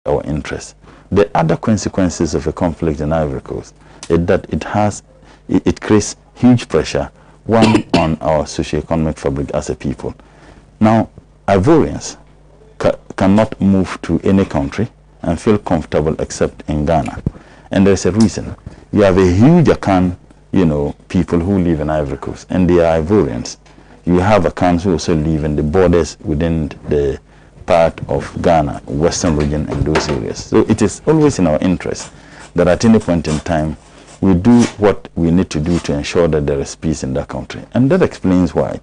our interests. The other consequences of a conflict in Ivory Coast is that it creates huge pressure, one, on our socio-economic fabric as a people. Now, Ivorians cannot move to any country and feel comfortable except in Ghana. And there's a reason. You have a huge Akan, people who live in Ivory Coast, and they are Ivorians. You have Akans who also live in the borders within the part of Ghana, western region, and those areas. So it is always in our interest that at any point in time, we do what we need to do to ensure that there is peace in that country. And that explains why,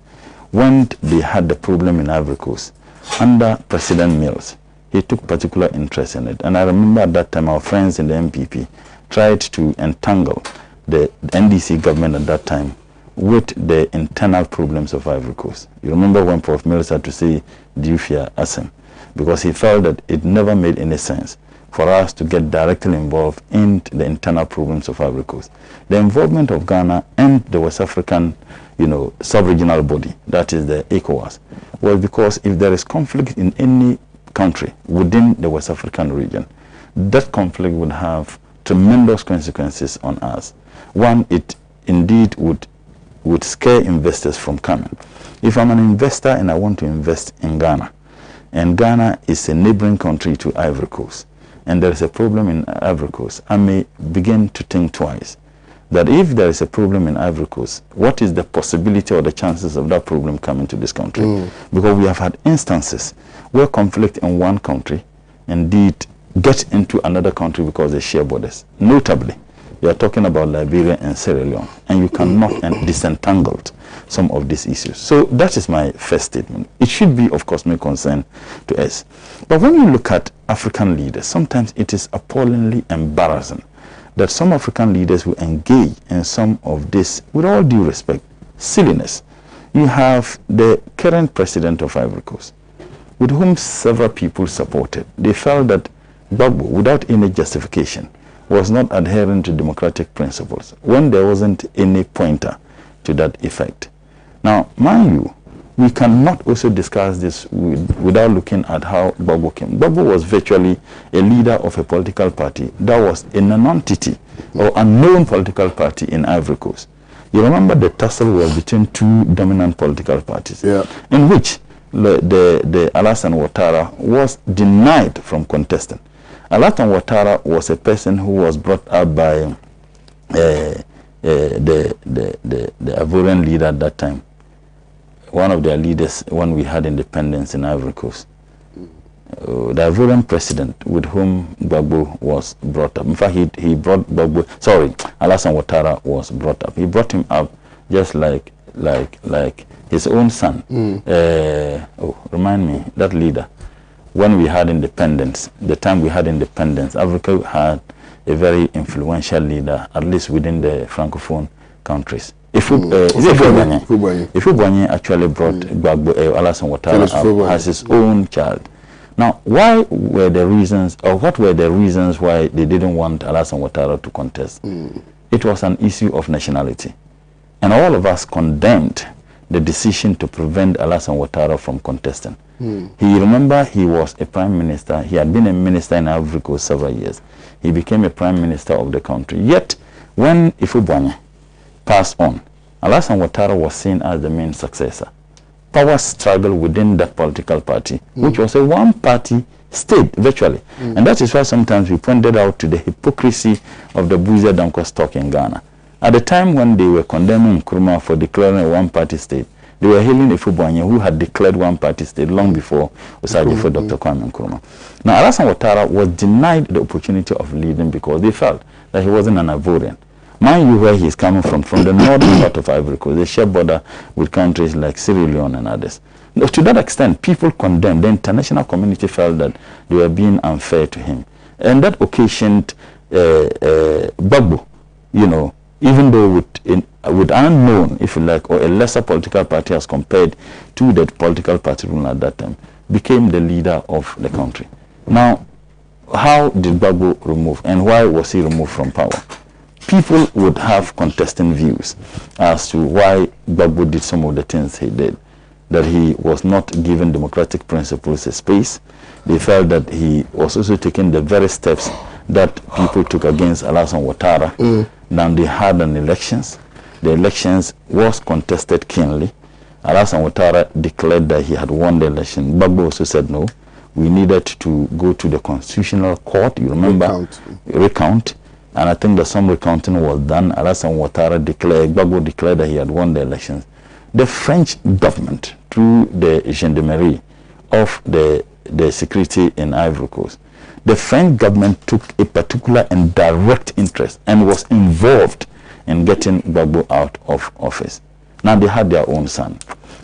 when they had the problem in Ivory Coast, under President Mills, he took particular interest in it. And I remember at that time, our friends in the MPP tried to entangle the NDC government at that time with the internal problems of Ivory Coast. You remember when Prof. Mills had to say, "Do you fear Assem?" Because he felt that it never made any sense for us to get directly involved in the internal problems of Ivory Coast. The involvement of Ghana and the West African, sub-regional body, that is the ECOWAS, was because if there is conflict in any country within the West African region, that conflict would have tremendous consequences on us. One, it indeed would scare investors from coming. If I'm an investor and I want to invest in Ghana, and Ghana is a neighboring country to Ivory Coast, and there is a problem in Ivory Coast, I may begin to think twice that if there is a problem in Ivory Coast, what is the possibility or the chances of that problem coming to this country? Because we have had instances where conflict in one country indeed gets into another country because they share borders. Notably, you are talking about Liberia and Sierra Leone, and you cannot disentangle some of these issues. So that is my first statement. It should be of cosmic concern to us. But when you look at African leaders, sometimes it is appallingly embarrassing that some African leaders will engage in some of this, with all due respect, silliness. You have the current president of Ivory Coast, with whom several people supported. They felt that Gbagbo, without any justification, was not adhering to democratic principles when there wasn't any pointer to that effect. Now, mind you, we cannot also discuss this without looking at how Gbagbo came. Gbagbo was virtually a leader of a political party that was a non-entity or unknown political party in Ivory Coast. You remember the tussle was between two dominant political parties, in which the Alassane Ouattara was denied from contesting. Alassane Ouattara was a person who was brought up by the Ivorian leader at that time, one of their leaders when we had independence in Ivory Coast. The Ivorian president with whom Gbagbo was brought up. In fact, he brought Gbagbo, Alassane Ouattara was brought up. He brought him up just like his own son. Remind me, that leader. When we had independence, the time we had independence, Africa had a very influential leader, at least within the Francophone countries. Ifubwanye actually brought Gbagbo, Alassane Ouattara up as his own child. Now, what were the reasons why they didn't want Alassane Ouattara to contest? It was an issue of nationality. And all of us condemned the decision to prevent Alassane Ouattara from contesting. He was a prime minister. He had been a minister in Ivory Coast several years. He became a prime minister of the country. Yet, when Ifubwanye passed on, Alassane Ouattara was seen as the main successor. Power struggle within that political party, which was a one-party state, virtually. And that is why sometimes we pointed out to the hypocrisy of the Busia Danko stock in Ghana. At the time when they were condemning Nkrumah for declaring a one-party state, they were hailing Ifubwanye, who had declared one-party state long before Osagyefo for Dr. Kwame Nkrumah. Now, Alassane Ouattara was denied the opportunity of leading because they felt that he wasn't an Ivorian. Mind you, where he's coming from the northern part of Ivory Coast, they share border with countries like Sierra Leone and others. Now, to that extent, people condemned. The international community felt that they were being unfair to him. And that occasioned Gbagbo, even though with unknown, if you like, or a lesser political party as compared to the political party rule at that time, became the leader of the country. Now, how did Gbagbo remove, and why was he removed from power? People would have contesting views as to why Gbagbo did some of the things he did. that he was not giving democratic principles a space. They felt that he was also taking the very steps that people took against Alassane Ouattara. Now they had an elections. The elections was contested keenly. Alassane Ouattara declared that he had won the election. Gbagbo also said no. We needed to go to the Constitutional Court. You remember? Recount. And I think that some recounting was done. Alassane Ouattara declared, Gbagbo declared that he had won the elections. The French government, through the gendarmerie of the security in Ivory Coast, the French government took a particular and direct interest and was involved in getting Gbagbo out of office. Now they had their own son,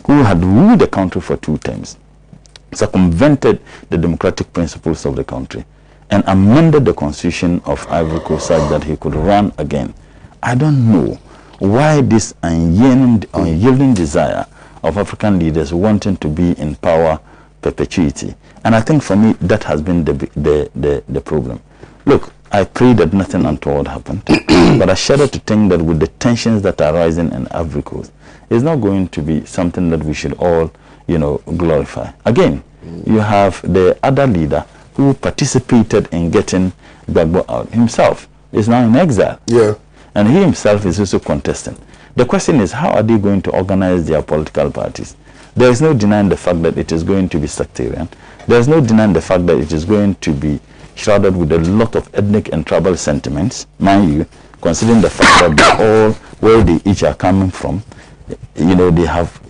who had ruled the country for 2 terms, circumvented the democratic principles of the country, and amended the constitution of Ivory Coast such that he could run again. I don't know why this unyielding desire of African leaders wanting to be in power perpetuity. And I think for me that has been the problem. Look, I pray that nothing untoward happened, but I shudder to think that with the tensions that are rising in Ivory Coast, it's not going to be something that we should all, glorify. Again, you have the other leader who participated in getting Gbagbo out. Himself is now in exile. Yeah. And he himself is also contesting. The question is, how are they going to organize their political parties? There is no denying the fact that it is going to be sectarian. There is no denying the fact that it is going to be shrouded with a lot of ethnic and tribal sentiments, mind you, considering the fact that they all, where they each are coming from, they have,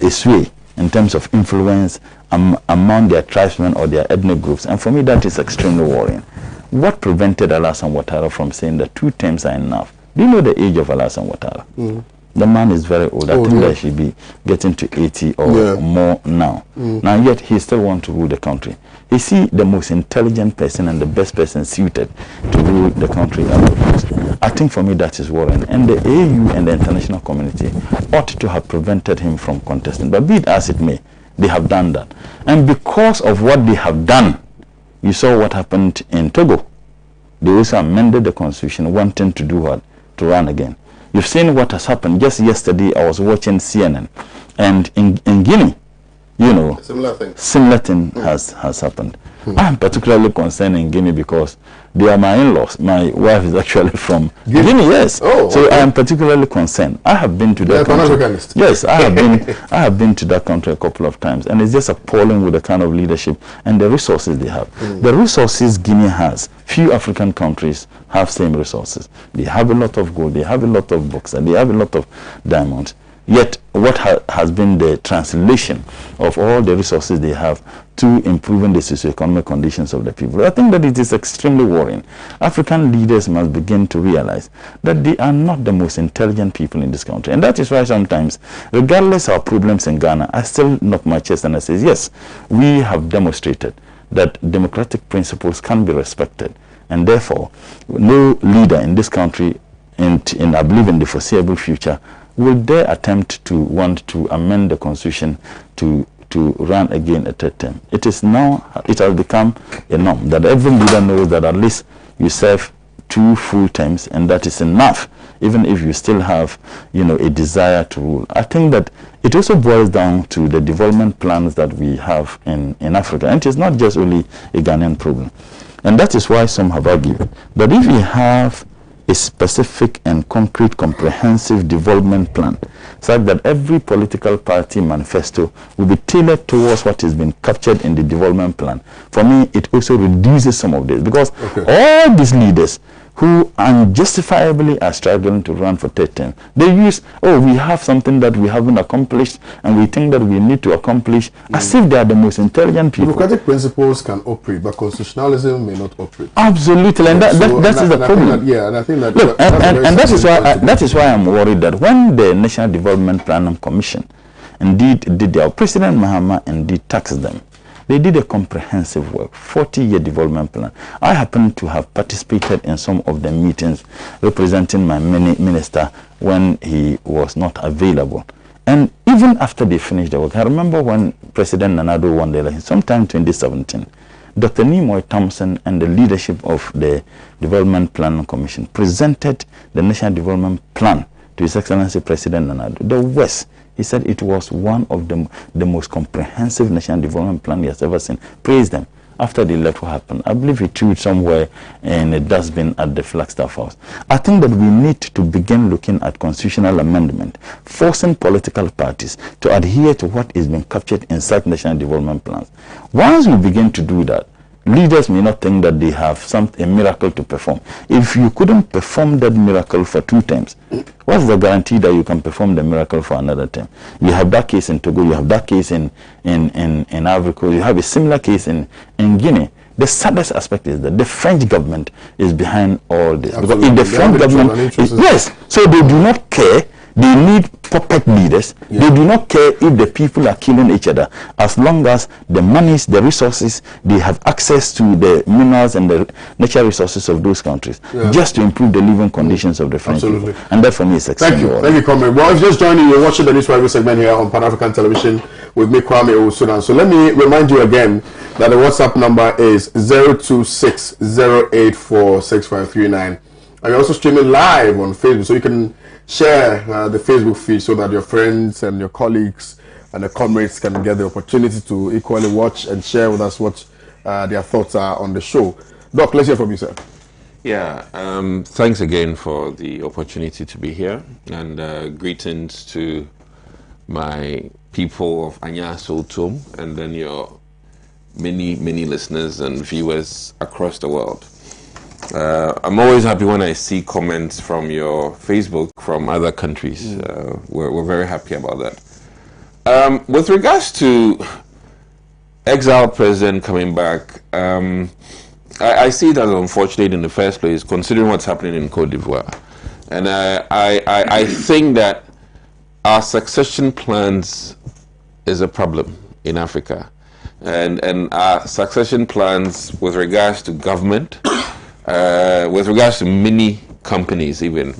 a sway in terms of influence among their tribesmen or their ethnic groups. And for me, that is extremely worrying. What prevented Alassane Ouattara from saying that 2 terms are enough? Do you know the age of Alassane Ouattara? The man is very old. I think that he should be getting to 80 or more now. Now, yet he still wants to rule the country. Is he the most intelligent person and the best person suited to rule the country? I think for me that is worrying. And the AU and the international community ought to have prevented him from contesting. But be it as it may, they have done that. And because of what they have done, you saw what happened in Togo. They also amended the constitution, wanting to do what? To run again. You've seen what has happened. Just yesterday, I was watching CNN, and in Guinea, similar thing has happened. I'm particularly concerned in Guinea because they are my in-laws. My wife is actually from Guinea, yes. So I am particularly concerned. I have been to that country. Yes, I have been to that country a couple of times, and it's just appalling with the kind of leadership and the resources they have. The resources Guinea has, few African countries have same resources. They have a lot of gold, they have a lot of books, and they have a lot of diamonds. Yet, what has been the translation of all the resources they have to improving the socioeconomic conditions of the people? I think that it is extremely worrying. African leaders must begin to realize that they are not the most intelligent people in this country. And that is why sometimes, regardless of our problems in Ghana, I still knock my chest and I say, yes, we have demonstrated that democratic principles can be respected. And therefore, no leader in this country, in I believe in the foreseeable future, will dare attempt to want to amend the constitution to run again a 3rd term. It has become a norm that every leader knows that at least you serve 2 full terms, and that is enough, even if you still have, a desire to rule. I think that it also boils down to the development plans that we have in Africa, and it is not just only a Ghanaian problem. And that is why some have argued that if we have a specific and concrete comprehensive development plan such that every political party manifesto will be tailored towards what has been captured in the development plan, for me it also reduces some of this, because all these leaders who unjustifiably are struggling to run for 3rd term, they use, we have something that we haven't accomplished and we think that we need to accomplish, as if they are the most intelligent people. Democratic principles can operate, but constitutionalism may not operate. Absolutely, and that is the problem. And I think that, look, that is why I'm worried that when the National Development Planning Commission indeed did their, President Mahama indeed taxed them. They did a comprehensive work, 40-year development plan. I happen to have participated in some of the meetings representing my minister when he was not available. And even after they finished the work, I remember when President Nana Addo won the election, sometime 2017, Dr. Nimoy Thompson and the leadership of the Development Planning Commission presented the National Development Plan to His Excellency President Nana Addo, the West, he said it was one of the most comprehensive national development plan he has ever seen. Praised them. After they left, what happened? I believe he threw it somewhere in a dustbin at the Flagstaff House. I think that we need to begin looking at constitutional amendment, forcing political parties to adhere to what is being captured in such national development plans. Once we begin to do that, leaders may not think that they have a miracle to perform. If you couldn't perform that miracle for 2 terms, what's the guarantee that you can perform the miracle for another term? You have that case in Togo, you have that case in Ivory Coast, you have a similar case in Guinea. The saddest aspect is that the French government is behind all this. Absolutely. Because if the French government yes, so they do not care. They need puppet leaders. They do not care if the people are killing each other, as long as the monies, the resources, they have access to the minerals and the natural resources of those countries, just to improve the living conditions of the French people. And that for me is acceptable. Thank you, Kwame. Well, if you're just joining, you're watching the News Rival segment here on Pan-African Television with me, Kwame Owusu Danso. So let me remind you again that the WhatsApp number is 026-084-6539. And you're also streaming live on Facebook, so you can share the Facebook feed so that your friends and your colleagues and the comrades can get the opportunity to equally watch and share with us what their thoughts are on the show. Doc, let's hear from you, sir. Yeah, thanks again for the opportunity to be here, and greetings to my people of Anya Sotom, and then your many listeners and viewers across the world. I'm always happy when I see comments from your Facebook from other countries. We're very happy about that. With regards to exiled president coming back, I see it as unfortunate in the first place, considering what's happening in Cote d'Ivoire. And I think that our succession plans is a problem in Africa. And our succession plans with regards to government, with regards to many companies even,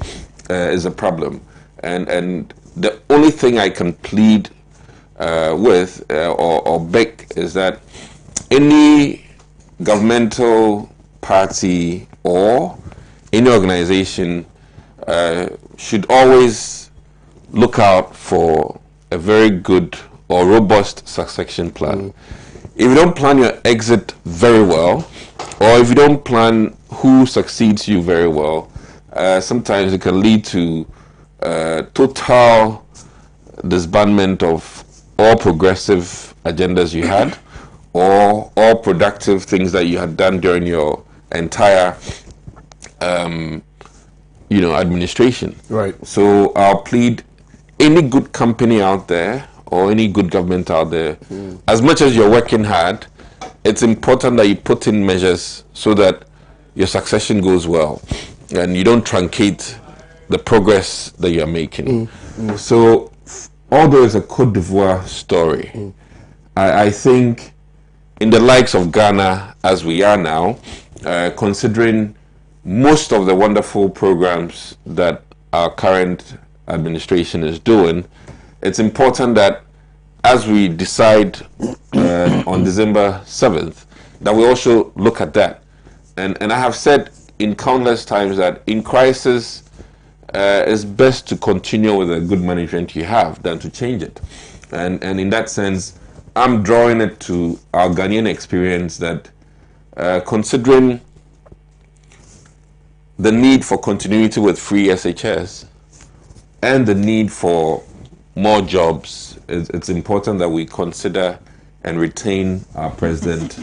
is a problem. And the only thing I can plead with or beg is that any governmental party or any organization should always look out for a very good or robust succession plan. If you don't plan your exit very well, or if you don't plan who succeeds you very well, sometimes it can lead to total disbandment of all progressive agendas you had, or all productive things that you had done during your entire administration. Right. So I'll plead, any good company out there or any good government out there, as much as you're working hard, it's important that you put in measures so that your succession goes well and you don't truncate the progress that you're making. So although it's a Cote d'Ivoire story, I think in the likes of Ghana as we are now, considering most of the wonderful programs that our current administration is doing, it's important that as we decide on December 7th, that we also look at that. And I have said in countless times that in crisis, it's best to continue with the good management you have than to change it. And in that sense, I'm drawing it to our Ghanaian experience that considering the need for continuity with free SHS and the need for more jobs, it's important that we consider and retain our president,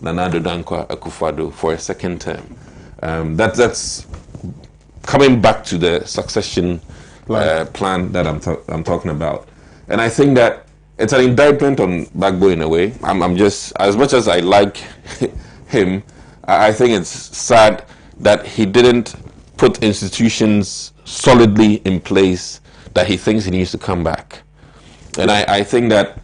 Nana Addo Akufo-Addo, for a second term. That's coming back to the succession plan that I'm talking about. And I think that it's an indictment on Gbagbo in a way. I'm just, as much as I like him, I think it's sad that he didn't put institutions solidly in place that he thinks he needs to come back. And I think that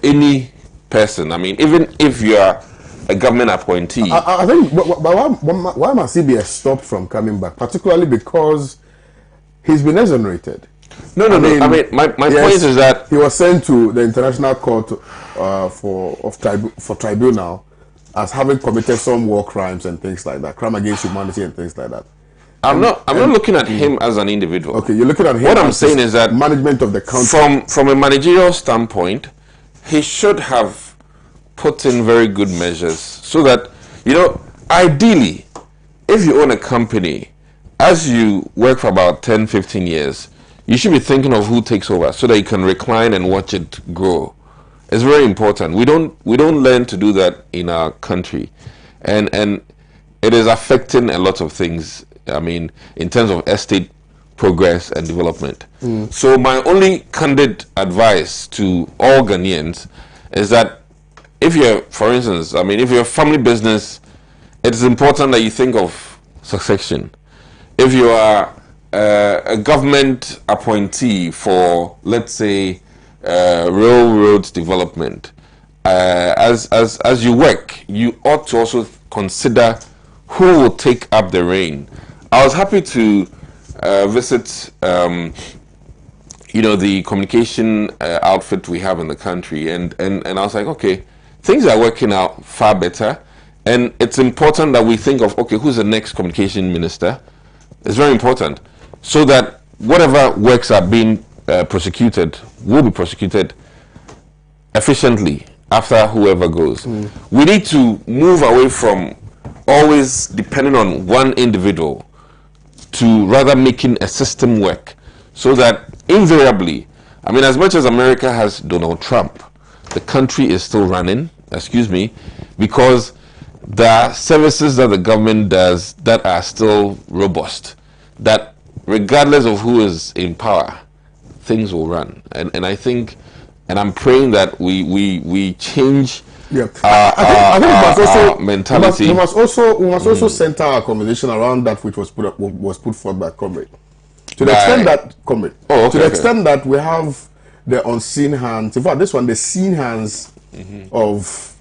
any person, I mean, even if you are a government appointee, I think, but why must he be stopped from coming back? Particularly because he's been exonerated. No. I mean, my point is that he was sent to the International Court for tribunal as having committed some war crimes and things like that, crime against humanity and things like that. I'm not looking at him as an individual. Okay, you're looking at him. What I'm saying is that management of the country. From a managerial standpoint, he should have put in very good measures so that, ideally, if you own a company, as you work for about 10, 15 years, you should be thinking of who takes over so that you can recline and watch it grow. It's very important. We don't learn to do that in our country, and it is affecting a lot of things. I mean, in terms of estate progress and development. So my only candid advice to all Ghanaians is that if you're, for instance, if you're a family business, it's important that you think of succession. If you are a government appointee for, let's say, railroad development, as you work, you ought to also consider who will take up the reign. I was happy to visit, the communication outfit we have in the country, and I was like, okay, things are working out far better, and it's important that we think of, okay, who's the next communication minister? It's very important, so that whatever works are being prosecuted will be prosecuted efficiently after whoever goes. We need to move away from always depending on one individual to rather making a system work, so that invariably, as much as America has Donald Trump, the country is still running, because there are services that the government does that are still robust, that regardless of who is in power, things will run. And I think, and I'm praying that we change I think our mentality. We must also center our conversation around that which was put forth by Comrade. To the extent that we have the unseen hands. In fact, this one, the seen hands of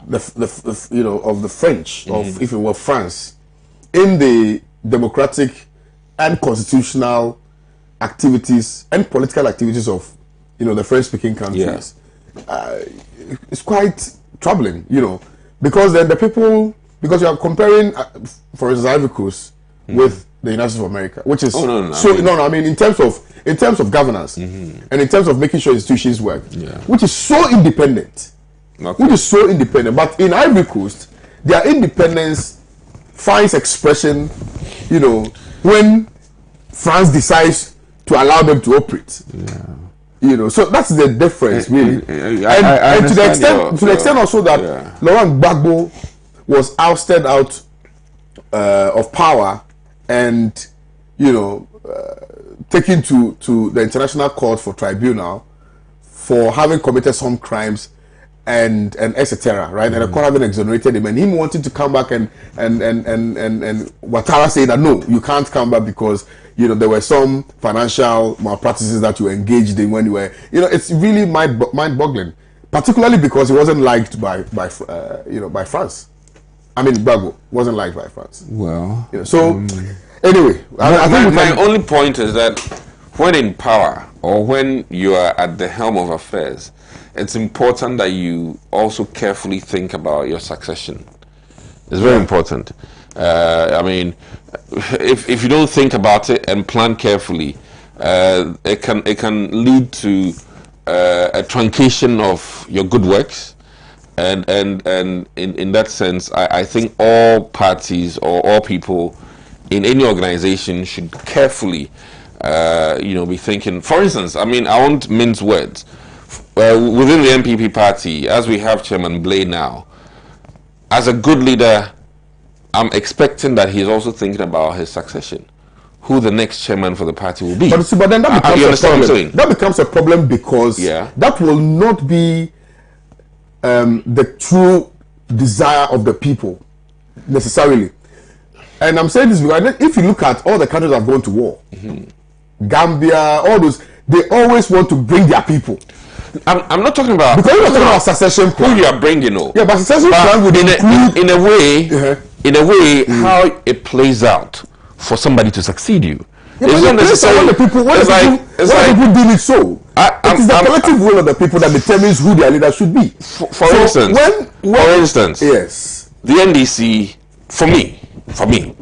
the French, of, if it were France, in the democratic and constitutional activities and political activities of the French-speaking countries. It's quite troubling, because then the people, because you are comparing, for instance, Ivory Coast with the United States of America, which is in terms of governance and in terms of making sure institutions work, which is so independent, But in Ivory Coast, their independence finds expression, when France decides to allow them to operate. So that's the difference, really. And to the extent also that Laurent Gbagbo was ousted out of power and taken to the International Court for Tribunal for having committed some crimes and etc. Right, and the court having exonerated him, and him wanting to come back and Ouattara saying that no, you can't come back because there were some financial malpractices that you engaged in when you were, it's really mind-boggling, particularly because he wasn't liked by France. Gbagbo wasn't liked by France. Well, anyway, my only point is that when in power or when you are at the helm of affairs, it's important that you also carefully think about your succession. It's very important. If you don't think about it and plan carefully, it can lead to a truncation of your good works, and in that sense, I think all parties or all people in any organization should carefully, be thinking. For instance, I won't mince words. Within the MPP party, as we have Chairman Blay now, as a good leader, I'm expecting that he's also thinking about his succession, who the next chairman for the party will be. But then that becomes a problem. That becomes a problem because that will not be the true desire of the people necessarily. And I'm saying this because if you look at all the countries that have gone to war, Gambia, all those, they always want to bring their people. I'm not talking about, because you're talking about succession plan. Who you are bringing, but succession plan would include in a way how it plays out for somebody to succeed you. It's not necessarily the people. What people deem it so? It is the collective will of the people that determines who their leader should be. For instance, yes, the NDC, for me,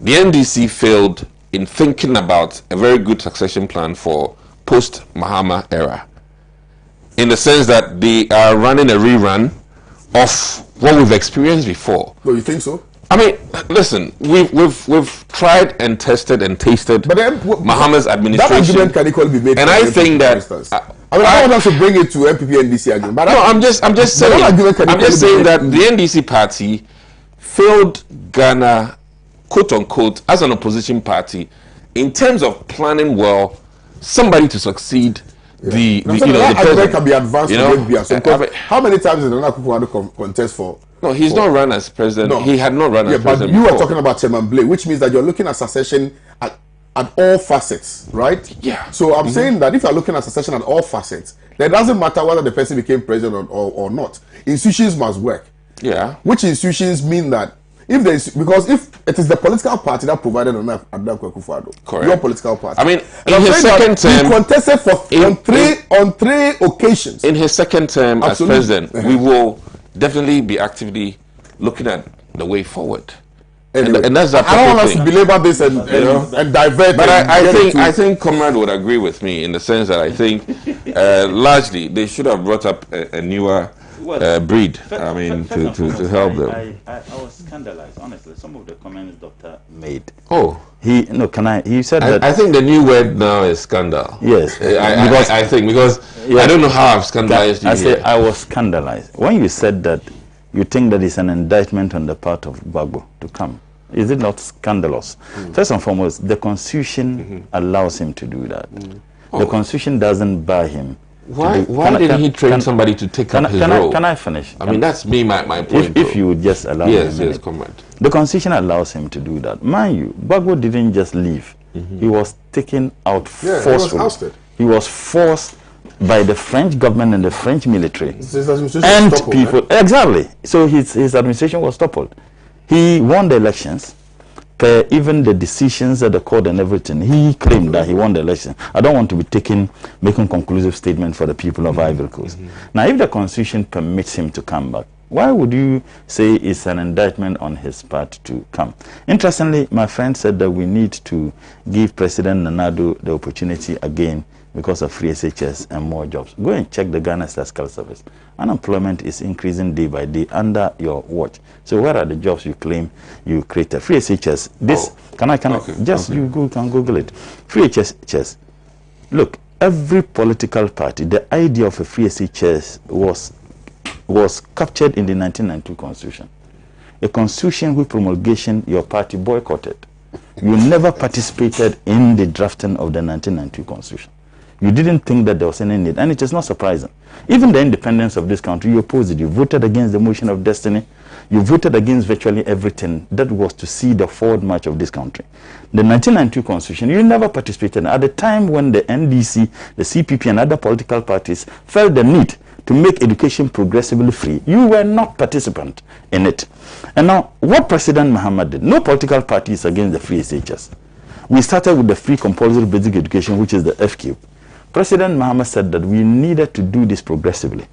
the NDC failed in thinking about a very good succession plan for post-Mahama era, in the sense that they are running a rerun of what we've experienced before. No, you think so? I mean, listen, we've tried and tested and tasted Mahama's administration. That argument can equally be made. And I think that I don't want to bring it to MPP NDC again. But no, I'm just saying that the NDC party failed Ghana, quote unquote, as an opposition party in terms of planning well somebody to succeed. The president can be advanced. How many times did Nana Akufo-Addo contest for? No, he's not run as president. No. He had not run as president. But you were talking about Chairman Blake, which means that you're looking at succession at all facets, right? Yeah. So I'm saying that if you're looking at succession at all facets, then it doesn't matter whether the person became president or not. Institutions must work. Yeah. Which institutions mean that because if it is the political party that provided Nana Akufo-Addo, correct, your political party. I mean, in his second term, he contested on three occasions. In his second term as president, we will definitely be actively looking at the way forward. Anyway, and that's that. I don't want us to belabor this and divert. But I think Comrade would agree with me in the sense that I think largely they should have brought up a newer breed. I mean, to help them. I was scandalized, honestly. Some of the comments Doctor made. Oh, he said that. I think the new word now is scandal. Yes, I think because I don't know how I've scandalized you. I say I was scandalized when you said that you think that it's an indictment on the part of Gbagbo to come. Is it not scandalous? First and foremost, the Constitution allows him to do that. The Constitution doesn't bar him. Why didn't he train somebody to take up his role? Can I finish? I mean, that's my point. If you would just allow me. Yes, comment. The Constitution allows him to do that. Mind you, Gbagbo didn't just leave. He was taken out forcefully. He was ousted. He was forced by the French government and the French military. And people. Right? Exactly. So his administration was toppled. He won the elections. Even the decisions at the court and everything, he claimed that he won the election. I don't want to be making conclusive statement for the people of Ivory Coast. Now, if the Constitution permits him to come back, why would you say it's an indictment on his part to come? Interestingly, my friend said that we need to give President Nana Addo the opportunity again because of free SHS and more jobs. Go and check the Ghana Statistical Service. Unemployment is increasing day by day under your watch. So where are the jobs you claim you created? Free SHS. You can Google it. Free SHS. Look, every political party, the idea of a free SHS was captured in the 1992 Constitution. A constitution whose promulgation your party boycotted. You never participated in the drafting of the 1992 Constitution. You didn't think that there was any need, and it is not surprising. Even the independence of this country, you opposed it. You voted against the motion of destiny. You voted against virtually everything that was to see the forward march of this country. The 1992 Constitution, you never participated. At the time when the NDC, the CPP, and other political parties felt the need to make education progressively free, you were not participant in it. And now, what President Mahama did, no political party is against the free SHS. We started with the free compulsory basic education, which is the FQ. President Mahama said that we needed to do this progressively.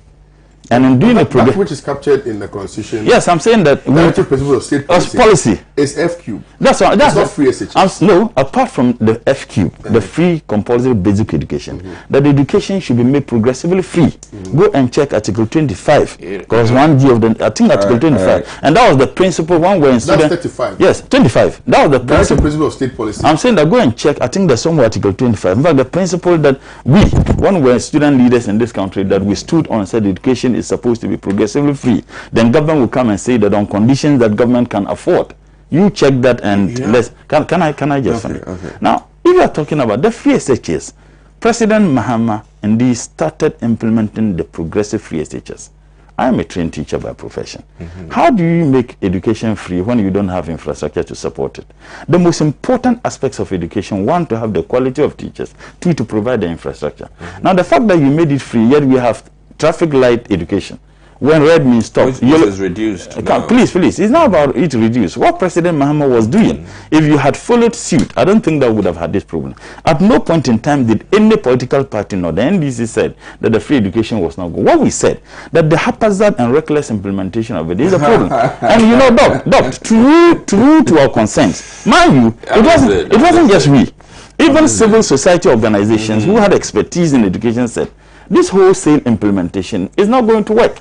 And in doing that which is captured in the Constitution. Yes, I'm saying that the principle of state policy is FQ. That's not free SHS. No, apart from the FQ, the free compulsory basic education, that education should be made progressively free. Go and check Article 25, because 1G of the, I think Article 25, and that was the principle when we're in student. That's 35. Yes, 25. That was the principle of state policy. I'm saying that go and check. I think there's somewhere Article 25. In fact, the principle that we, when we're student leaders in this country, that we stood on and said education is supposed to be progressively free. Then government will come and say that on conditions that government can afford. You check that and let's. Can I just finish? Okay. Now, if you are talking about the free SHS, President Mahama indeed started implementing the progressive free SHS. I am a trained teacher by profession. How do you make education free when you don't have infrastructure to support it? The most important aspects of education, one, to have the quality of teachers, two, to provide the infrastructure. Now, the fact that you made it free, yet we have traffic light education. when red means stop. Which is reduced. Please, it's not about it reduced. What President Mahama was doing, if you had followed suit, I don't think that would have had this problem. At no point in time did any political party nor the NDC said that the free education was not good. What we said, that the haphazard and reckless implementation of it is a problem. And you know, Doc, true to our concerns, mind you, it wasn't just we. Even civil society organizations who had expertise in education said, this wholesale implementation is not going to work.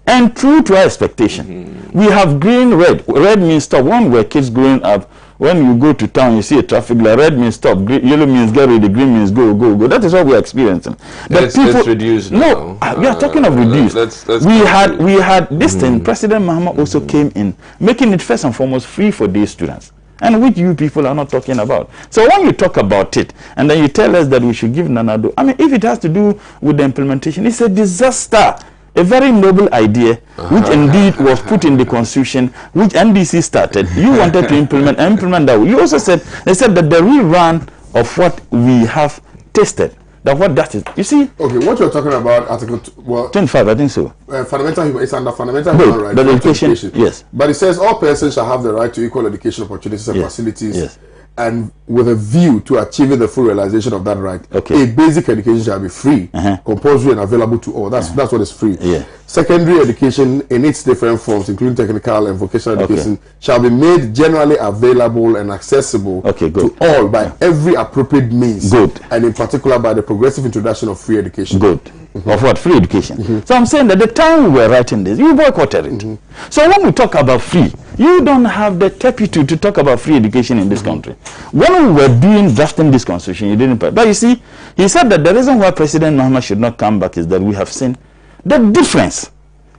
And true to our expectation, we have green, red. Red means stop. When we're kids growing up, when you go to town, you see a traffic light. Red means stop. Green, yellow means get ready. Green means go. That is what we're experiencing. It's reduced now. No, we are talking of reduced. We had this thing. President Mahama also came in, making it first and foremost free for these students. And which you people are not talking about. So when you talk about it, and then you tell us that we should give Nanado, I mean, if it has to do with the implementation, it's a disaster. A very noble idea, which indeed was put in the constitution, which NDC started. You wanted to implement that. You also said, they said that the rerun of what we have tasted, that what that is. You see? Okay, what you're talking about, Article 25, I think so. Fundamental, it's under fundamental human rights. The education, yes. But it says all persons shall have the right to equal education opportunities and facilities. Yes. And with a view to achieving the full realization of that right, a basic education shall be free, compulsory and available to all. That's what is free. Yeah. Secondary education in its different forms, including technical and vocational education, shall be made generally available and accessible to all by every appropriate means. Good. And in particular by the progressive introduction of free education. Good. Of what? Free education. So I'm saying that the time we were writing this, you boycotted it. So when we talk about free, you don't have the turpitude to talk about free education in this country. When we were drafting this constitution, you didn't. But you see, he said that the reason why President Mahama should not come back is that we have seen the difference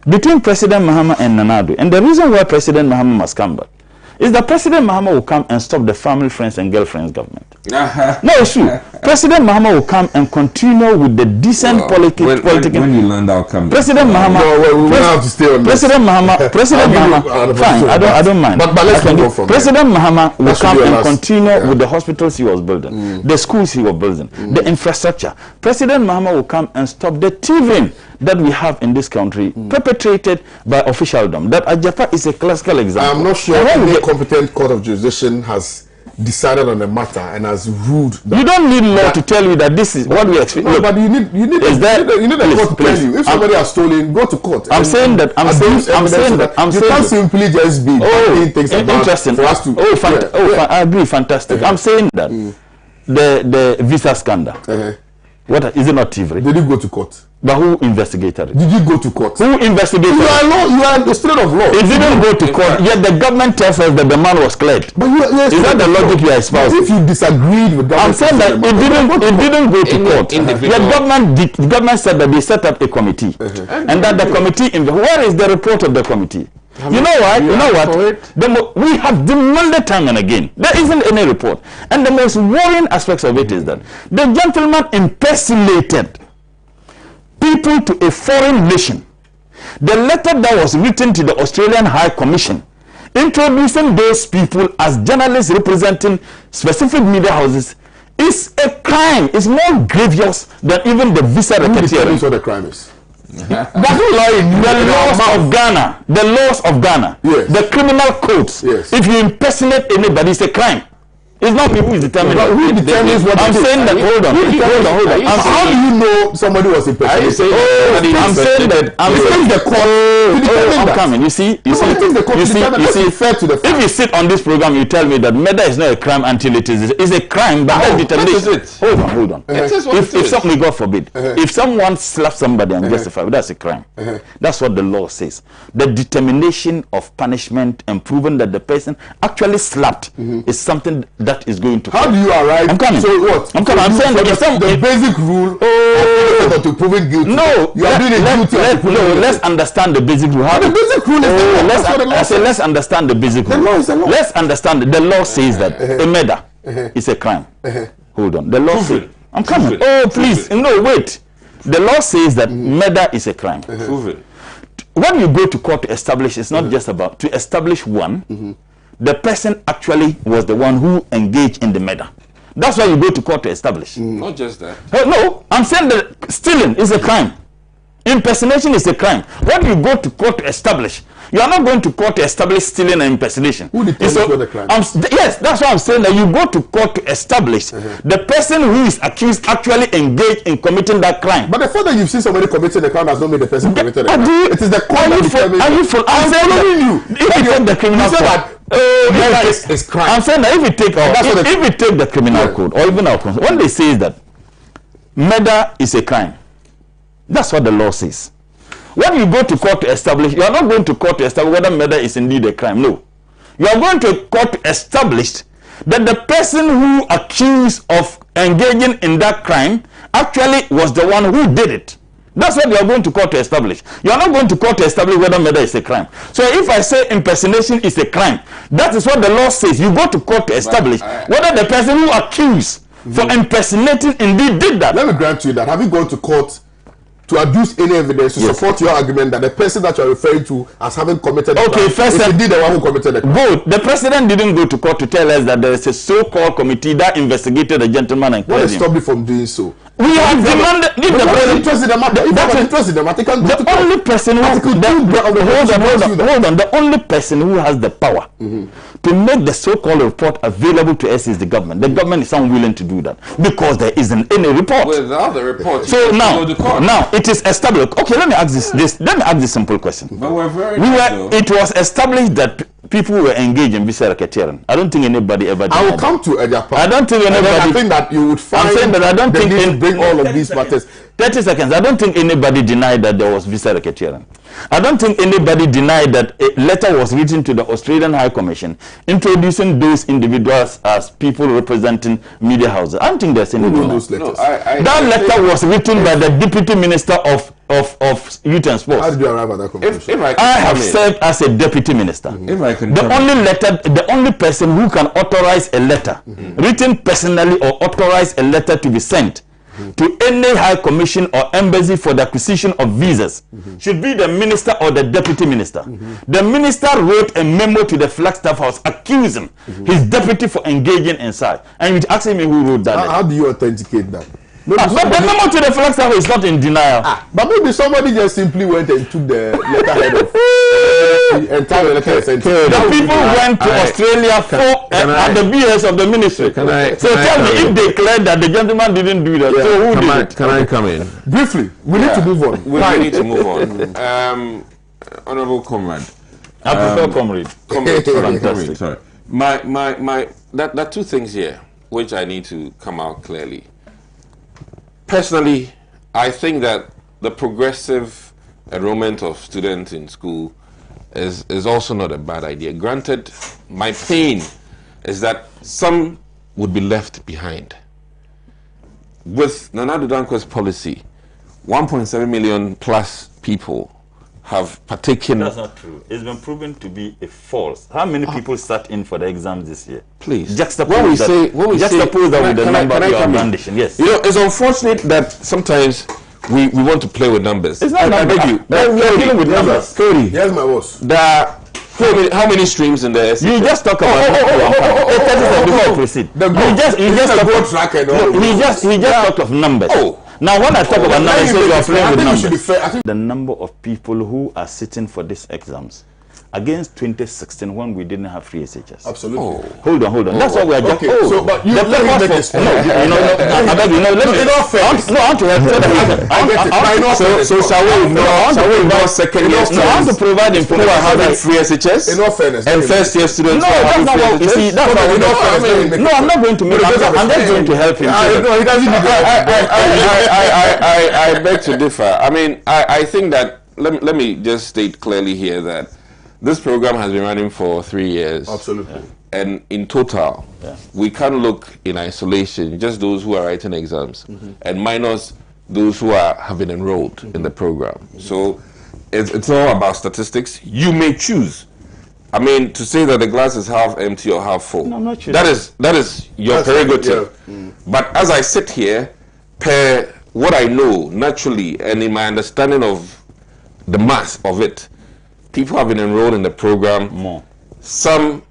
between President Mahama and Nanado. And the reason why President Mahama must come back is that President Mahama will come and stop the family friends and girlfriends government. No, it's true. President Mahama will come and continue with the decent politics. When you land, I'll come. President Mahama. We don't have to stay on President Mahama. President Mahama. Fine, I don't mind. But let's go from President Mahama will come and continue with the hospitals he was building, the schools he was building, the infrastructure. President Mahama will come and stop the thieving that we have in this country, perpetrated by officialdom. That Ajapa is a classical example. I'm not sure any competent court of jurisdiction has decided on the matter and has ruled that. You don't need law to tell you that this is what we expect. No, but you need a court to tell you. If somebody has stolen, go to court. I'm saying that you can't simply just be things interesting for us to. I agree, fantastic. I'm saying that the visa scandal. What is it not thievery? Did you go to court? But who investigated it? Did you go to court? Who investigated it? You are the state of law. It didn't go to court, yet the government tells us that the man was cleared. But is that the logic you are espousing? If you disagreed with government, I'm saying that it didn't go to court. Yet the government said that they set up a committee. And that the committee, where is the report of the committee? You know what? We have demanded time and again. There isn't any report. And the most worrying aspects of it is that the gentleman impersonated people to a foreign nation. The letter that was written to the Australian High Commission introducing those people as journalists representing specific media houses is a crime. It's more grievous than even the visa racketeering. What the crime is. The laws of Ghana, yes. The criminal codes. Yes. If you impersonate anybody, it's a crime. It's not people who determine. Who determines what I'm saying that. Hold on. How do you know somebody was impersonating? I'm saying that. I'm coming. You see. If you sit on this program, you tell me that murder is not a crime until it is. It's a crime, but that determines. Hold on. If something, God forbid, if someone slaps somebody and justifies, that's a crime. That's what the law says. The determination of punishment and proving that the person actually slapped is something that is going to. How do you arrive? I'm coming. So what? I'm coming. I'm saying that the basic rule to proving guilty. No, you are doing a guilty. Let's understand the basic rule. The basic rule is let's understand the basic rule. The law is a law. Let's understand. The law says that a murder is a crime. Hold on. The law says. I'm coming. Please. No, wait. The law says that murder is a crime. Prove it. When you go to court to establish, it's not just about to establish one. The person actually was the one who engaged in the murder. That's why you go to court to establish. Not just that. No, I'm saying that stealing is a crime. Impersonation is a crime. What you go to court to establish, you are not going to court to establish stealing and impersonation. Who determines the crime? Yes, that's what I'm saying, that you go to court to establish the person who is accused actually engaged in committing that crime. But the fact that you've seen somebody committing the crime does not mean the person committed the crime. It is the court that determines. Are you I'm following you. If you take the criminal code, it's crime. I'm saying that if you take the criminal code, or even our constitution, when they say that murder is a crime, that's what the law says. When you go to court to establish, you are not going to court to establish whether murder is indeed a crime. No. You are going to court to establish that the person who accused of engaging in that crime actually was the one who did it. That's what you are going to court to establish. You are not going to court to establish whether murder is a crime. So if I say impersonation is a crime, that is what the law says. You go to court to establish whether the person who accused for impersonating indeed did that. Let me grant you that. Have you gone to court to adduce any evidence to support your argument that the person that you are referring to as having committed the crime is indeed the one who committed the crime? Good. The president didn't go to court to tell us that there is a so-called committee that investigated the gentleman and what stopped you from doing so? We have demanded. The only person who the only person who has the power to make the so-called report available to us is the government. The government is unwilling to do that because there isn't any report. Without the report, so now it is established. Okay, let me ask this. Let me ask this simple question. But it was established that people were engaged in visa racketeering. I don't think anybody ever did. I will come to Japan. I don't think anybody. I think that you would find. I'm saying that I don't think to bring all of these matters. 30 seconds. I don't think anybody denied that there was visa racketeering. I don't think anybody denied that a letter was written to the Australian High Commission introducing those individuals as people representing media houses. I don't think there's any those letters. That letter was written by the Deputy Minister of Youth and Sports. How did you arrive at that conclusion? I have served as a Deputy Minister. The only person who can authorize a letter written personally or authorize a letter to be sent to any high commission or embassy for the acquisition of visas should be the minister or the deputy minister. The minister wrote a memo to the Flagstaff House accusing his deputy for engaging inside. And you're asking me who wrote that. How do you authenticate that? But the memo to the Flagstaff is not in denial. But maybe somebody just simply went and took the letterhead of the entire letter. The people went to Australia for at the BS of the ministry. Tell me if they declared that the gentleman didn't do that. So who did it? Can I come in? Briefly, we need to move on. We need to move on. Honorable comrade. I prefer comrade. Comrade, sorry. There are two things here which I need to come out clearly. Personally, I think that the progressive enrollment of students in school is also not a bad idea. Granted, my pain is that some would be left behind. With Nana Addo Dankwa's policy, 1.7 million plus people have partaken. That's not true. It's been proven to be a false. How many people sat in for the exams this year? Please. Juxtapose that with the number you are brandishing. Yes. You know, it's unfortunate that sometimes we want to play with numbers. It's not numbers. We are dealing with numbers. Cody. Here's my boss. How many streams in the SC? You just talk about before I proceed. He just talked of numbers. Now, when I talk about numbers, you are playing with numbers. The number of people who are sitting for these exams against 2016 when we didn't have free SHS. Absolutely. Hold on. That's why we are just. So, but you let me make this. I want to help. So shall we ignore second year students? I want to provide information. Who are having free SHS? In all fairness. And first year students. No, that's not what you see. That's what No, I'm not going to make. I'm just going to help him. No, he doesn't need I beg to differ. I mean, I think that let me just state clearly here that this program has been running for 3 years. Absolutely. And in total, we can't look in isolation, just those who are writing exams, and minus those who have been enrolled in the program. So it's all about statistics. You may choose. I mean, to say that the glass is half empty or half full. No, I'm not sure. That is your prerogative. But as I sit here, per what I know naturally and in my understanding of the mass of it, people have been enrolled in the program. More. Some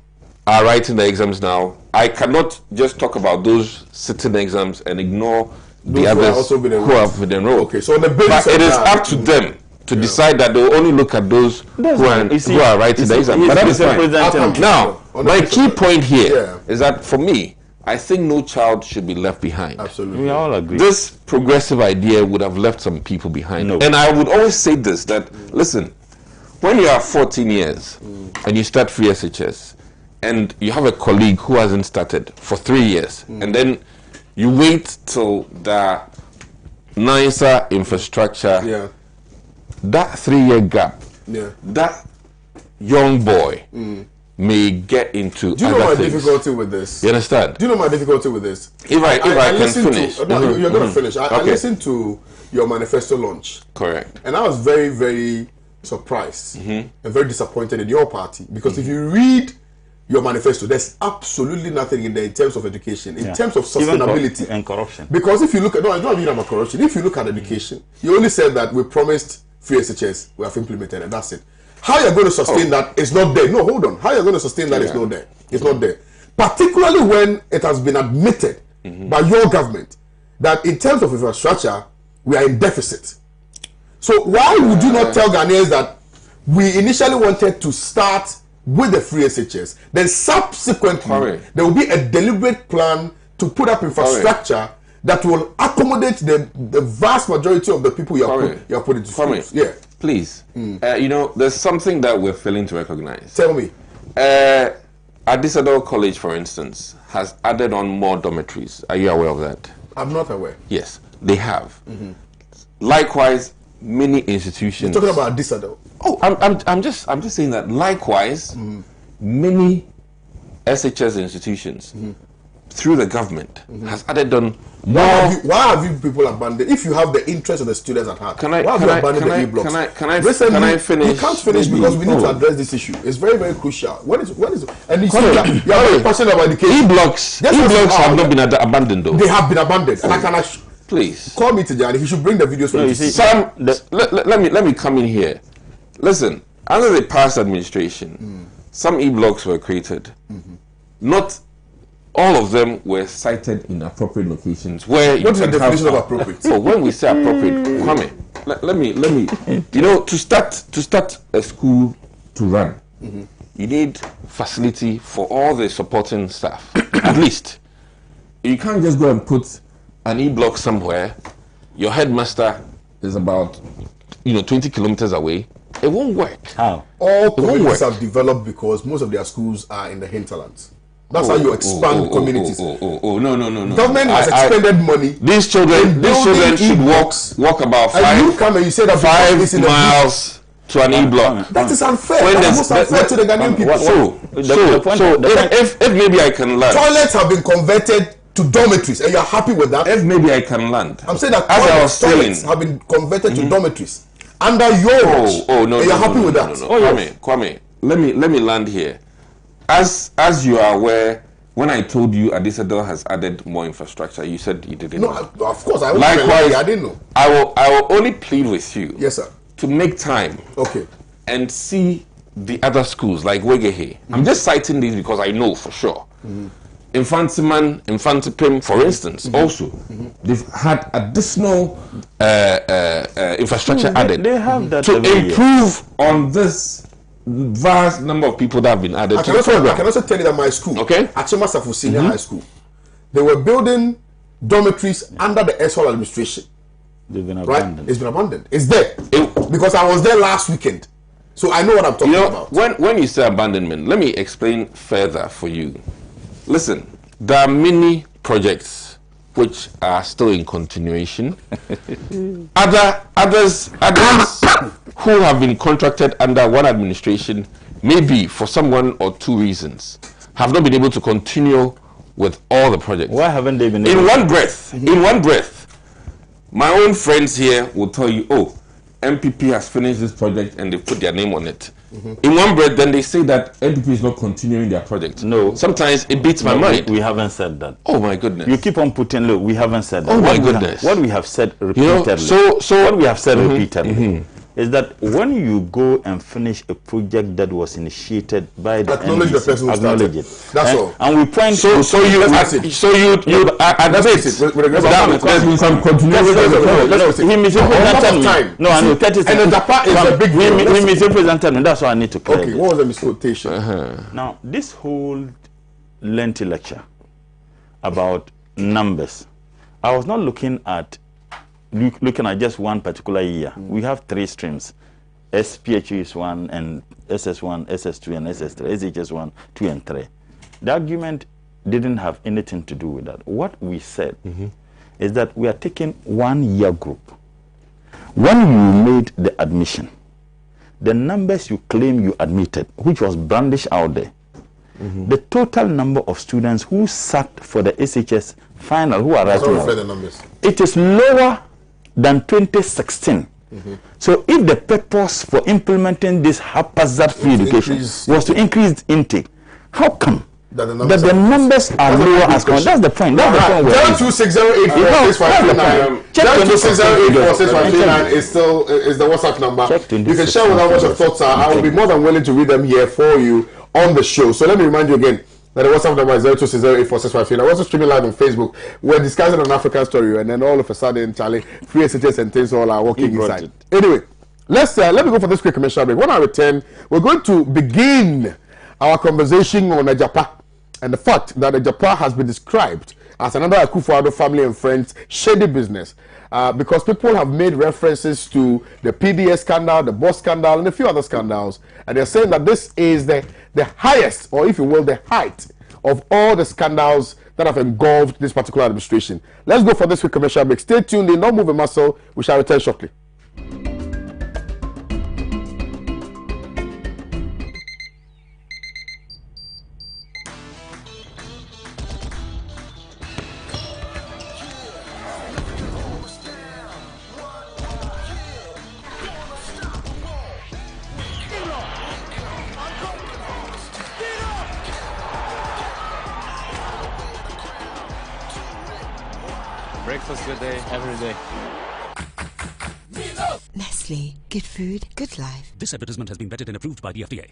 are writing the exams now. I cannot just talk about those sitting exams and ignore the others who have been enrolled. Okay, so the but it is up to them to decide that they will only look at those who are writing the exam. But that is fine. Now, my key point here is that for me, I think no child should be left behind. Absolutely. We all agree. This progressive idea would have left some people behind. No. And I would always say this, that, listen, when you are 14 years and you start free SHS, and you have a colleague who hasn't started for 3 years, and then you wait till the nicer infrastructure, that 3-year gap, that young boy may get into. Do you know my difficulty with this? You understand? Do you know my difficulty with this? If I can finish. You're going to finish. I listened to your manifesto launch. Correct. And I was very, very surprised and very disappointed in your party, because if you read your manifesto, there's absolutely nothing in there in terms of education, in terms of sustainability and corruption. Because if you look at, no, I don't mean about corruption. If you look at education, you only said that we promised free SHS, we have implemented, and that's it. How you're going to sustain that is not there. No, hold on. How you're going to sustain that is not there. It's not there. Particularly when it has been admitted by your government that in terms of infrastructure, we are in deficit. So why would you not tell Ghanaians that we initially wanted to start with the free SHS, then subsequently there will be a deliberate plan to put up infrastructure that will accommodate the vast majority of the people you are putting to schools? Yeah. Please. You know, there's something that we're failing to recognize. Tell me. Adisador College, for instance, has added on more dormitories. Are you aware of that? I'm not aware. Yes, they have. Likewise, many institutions. You're talking about Adisador. Oh, I'm just saying that. Likewise, many SHS institutions through the government has added on more. Why have you people abandoned? If you have the interest of the students at heart, why have you abandoned the e-blocks? Can I finish? You can't finish because we need to address this issue. It's very, very crucial. When is and you are very passionate about education. E-blocks have not been abandoned though. They have been abandoned, and I can please call me Tijani. He should bring the videos for you. Let me come in here. Listen, under the past administration, some e-blocks were created. Not all of them were cited in appropriate locations where what's the definition of appropriate? So when we say appropriate, Kwame, let me you know, to start a school to run, you need facility for all the supporting staff. At least you can't just go and put an e-block somewhere. Your headmaster is about 20 kilometers away. It won't work. How? All communities have developed because most of their schools are in the hinterlands. That's how you expand communities. No. Government has expended money. These children should walk about 5 miles to an e-block. That is unfair. That's unfair to the Ghanaian people. So if maybe I can learn. Toilets have been converted to dormitories, and you're happy with that? If maybe I can land. I'm saying that toilets have been converted to dormitories under your watch. And you're happy with that? Kwame, let me land here. As you are aware, when I told you Adisador has added more infrastructure, you said you didn't know. No, of course. Likewise, I didn't know. I will only plead with you. Yes, sir. To make time. Okay. And see the other schools like Wegehe. I'm just citing these because I know for sure. Infantiman, Infantipim, for instance, also they've had additional infrastructure added. They have that to improve on this vast number of people that have been added to the program. I can also tell you that my school, Achima Safu Senior High School, they were building dormitories under the SHL administration. They've been abandoned. It's been abandoned. It's there. Because I was there last weekend. So I know what I'm talking about. When you say abandonment, let me explain further for you. Listen, there are many projects which are still in continuation. Others who have been contracted under one administration, maybe for some 1 or 2 reasons, have not been able to continue with all the projects. Why haven't they been able in one breath, my own friends here will tell you, oh, MPP has finished this project and they put their name on it. In one breath, then they say that NPP is not continuing their project. No. Sometimes it beats my mind. We haven't said that. Oh my goodness. You keep on putting, look, we haven't said that. Oh my goodness. What we have said repeatedly. So what we have said repeatedly. is that when you go and finish a project that was initiated by the acknowledge NDC, the person who acknowledge started. it. That's all. And we point So you there's been some continuation. He misrepresented me. No, I know 30 seconds. And the Japan is a big deal. He misrepresented me. That's why I need to clear Okay, this. what was the misquotation? Now, this whole lengthy lecture about numbers, I was not looking at just one particular year. We have 3 streams. SPHU is 1, and SS1, SS2, and SS3, SHS1, 2, and 3. The argument didn't have anything to do with that. What we said is that we are taking 1 year group. When you made the admission, the numbers you claim you admitted, which was brandished out there, the total number of students who sat for the SHS final, who are writing out, the numbers. it is lower than 2016. So if the purpose for implementing this haphazard free education was to increase intake, how come that the numbers are lower as well? That's the point. That's the point. 026084659. 026084659 is the WhatsApp number. You can share with us what your thoughts are. I will be more than willing to read them here for you on the show. So let me remind you again that the WhatsApp number is 026084659. We're also streaming live on Facebook. We're discussing an African story, and then all of a sudden, Charlie, free SHS and things all are working inside. Anyway, let me go for this quick commercial break. When I return, we're going to begin our conversation on Ejapa and the fact that Ejapa has been described as another Akufo-Addo family and friends shady business, because people have made references to the PBS scandal, the boss scandal, and a few other scandals, and they're saying that this is the highest, or if you will, the height of all the scandals that have engulfed this particular administration. Let's go for this quick commercial break. Stay tuned in, don't move a muscle. We shall return shortly. Breakfast good day, every day. Nestle, good food, good life. This advertisement has been vetted and approved by the FDA.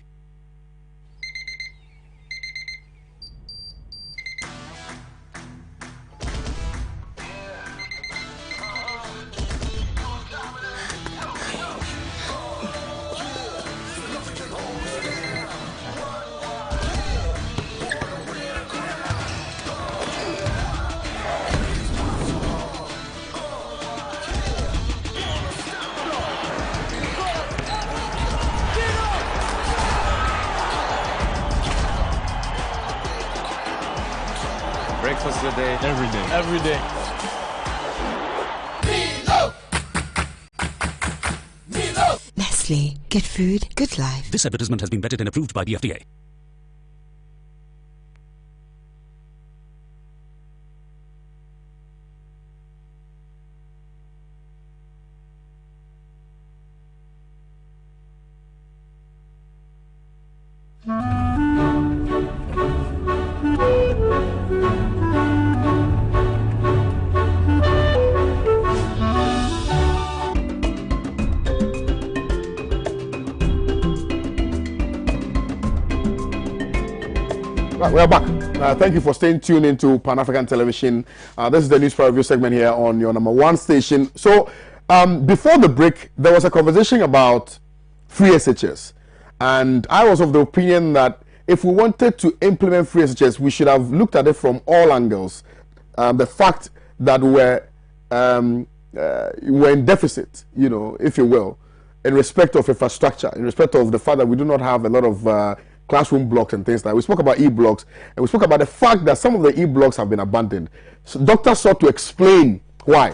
Breakfast good day, every day. Every day. Nestle, good food, good life. This advertisement has been vetted and approved by the FDA. We're back. Thank you for staying tuned into Pan-African Television. This is the news review segment here on your #1 station. So, before the break, there was a conversation about free SHS. And I was of the opinion that if we wanted to implement free SHS, we should have looked at it from all angles. The fact that we're in deficit, you know, if you will, in respect of infrastructure, in respect of the fact that we do not have a lot of classroom blocks and things like that. We spoke about e-blocks, and we spoke about the fact that some of the e-blocks have been abandoned. So doctors sought to explain why.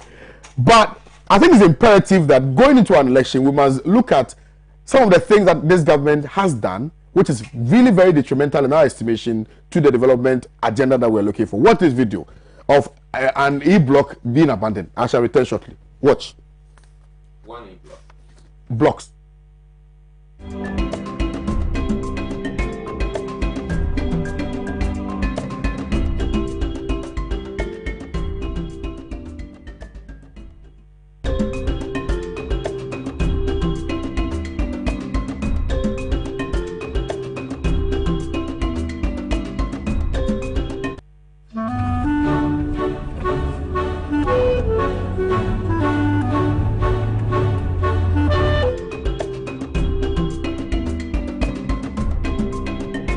But I think it's imperative that going into an election, we must look at some of the things that this government has done, which is really very detrimental in our estimation to the development agenda that we're looking for. What is video of an e-block being abandoned? I shall return shortly. Watch. One e-block. Blocks.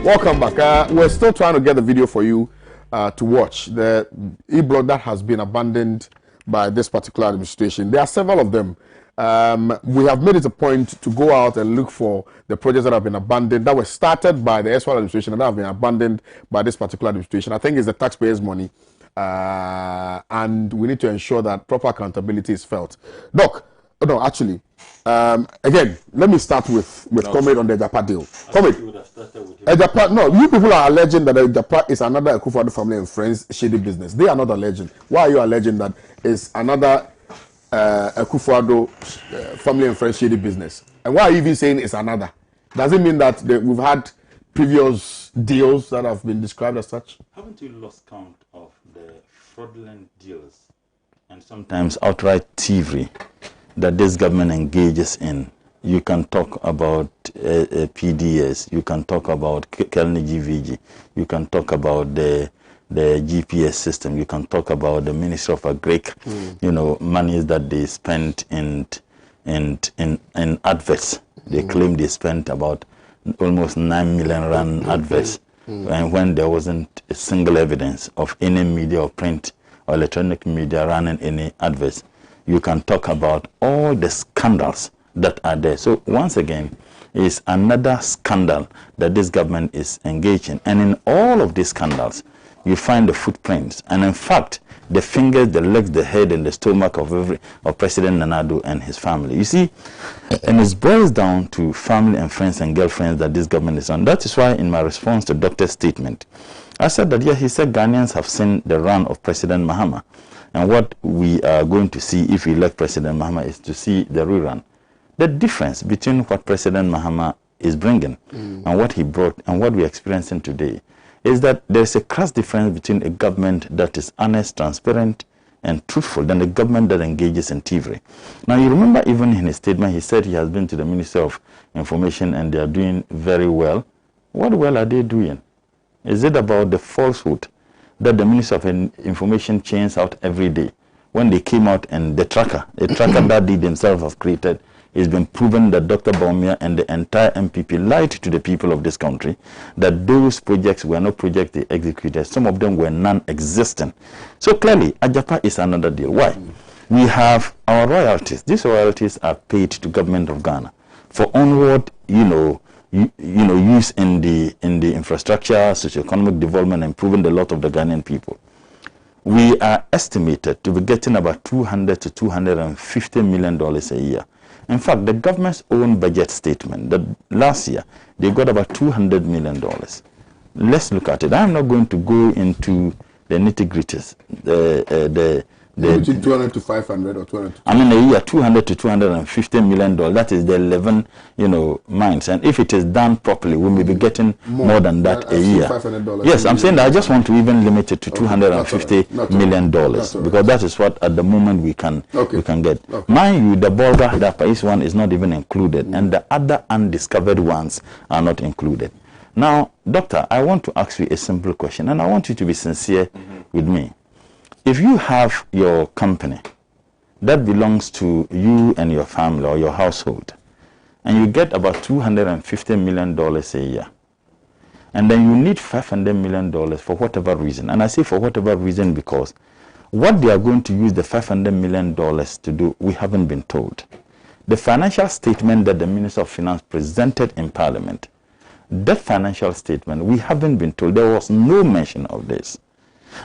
Welcome back. We're still trying to get the video for you to watch. The e-block that has been abandoned by this particular administration. There are several of them. We have made it a point to go out and look for the projects that have been abandoned, that were started by the S1 administration and that have been abandoned by this particular administration. I think it's the taxpayers' money, and we need to ensure that proper accountability is felt. Doc, no, actually, again, let me start with comment on the Japa deal. Comment. Japa, no, you people are alleging that Japa is another Akufo-Addo family and friends shady business. They are not alleging. Why are you alleging that it's another Akufo-Addo family and friends shady business? And why are you even saying it's another? Does it mean that we've had previous deals that have been described as such? Haven't you lost count of the fraudulent deals and sometimes outright thievery that this government engages in? You can talk about PDS, you can talk about Kelni GVG, you can talk about the GPS system, you can talk about the Ministry of Agric, monies that they spent in adverts. They claim they spent about almost 9 million rand adverts, and when there wasn't a single evidence of any media or print or electronic media running any adverts. You can talk about all the scandals that are there. So once again, it's another scandal that this government is engaged in. And in all of these scandals, you find the footprints. And in fact, the fingers, the legs, the head, and the stomach of President Nana Addo and his family. You see, and it boils down to family and friends and girlfriends that this government is on. That is why in my response to Doctor's statement, I said that, yeah, he said Ghanaians have seen the run of President Mahama. And what we are going to see if we elect President Mahama is to see the rerun. The difference between what President Mahama is bringing and what he brought and what we're experiencing today is that there's a crass difference between a government that is honest, transparent, and truthful than a government that engages in thievery. Now, you remember even in his statement, he said he has been to the Ministry of Information and they are doing very well. What well are they doing? Is it about the falsehood that the Ministry of Information churns out every day? When they came out and the tracker that they themselves have created, it's been proven that Dr. Baumia and the entire MPP lied to the people of this country, that those projects were not projects they executed. Some of them were non-existent. So clearly, Ajapa is another deal. Why? We have our royalties. These royalties are paid to government of Ghana for onward, use in the infrastructure, socio-economic development, improving the lot of the Ghanaian people. We are estimated to be getting about $200 to $250 million a year. In fact, the government's own budget statement that last year they got about $200 million. Let's look at it. I'm not going to go into the nitty-gritties. Between 200 to 500 or 200 to I mean, a year, $200 to $250 million. That is the 11, mines. And if it is done properly, we may be getting more than that a year. $500. Yes, I'm saying that I just want to even limit it to $250 million because that is what at the moment we can get. Mind you, the Bolga Dapa one is not even included, and the other undiscovered ones are not included. Now, Doctor, I want to ask you a simple question, and I want you to be sincere with me. If you have your company that belongs to you and your family or your household, and you get about $250 million a year, and then you need $500 million for whatever reason, and I say for whatever reason because what they are going to use the $500 million to do, we haven't been told. The financial statement that the Minister of Finance presented in Parliament, that financial statement, we haven't been told. There was no mention of this.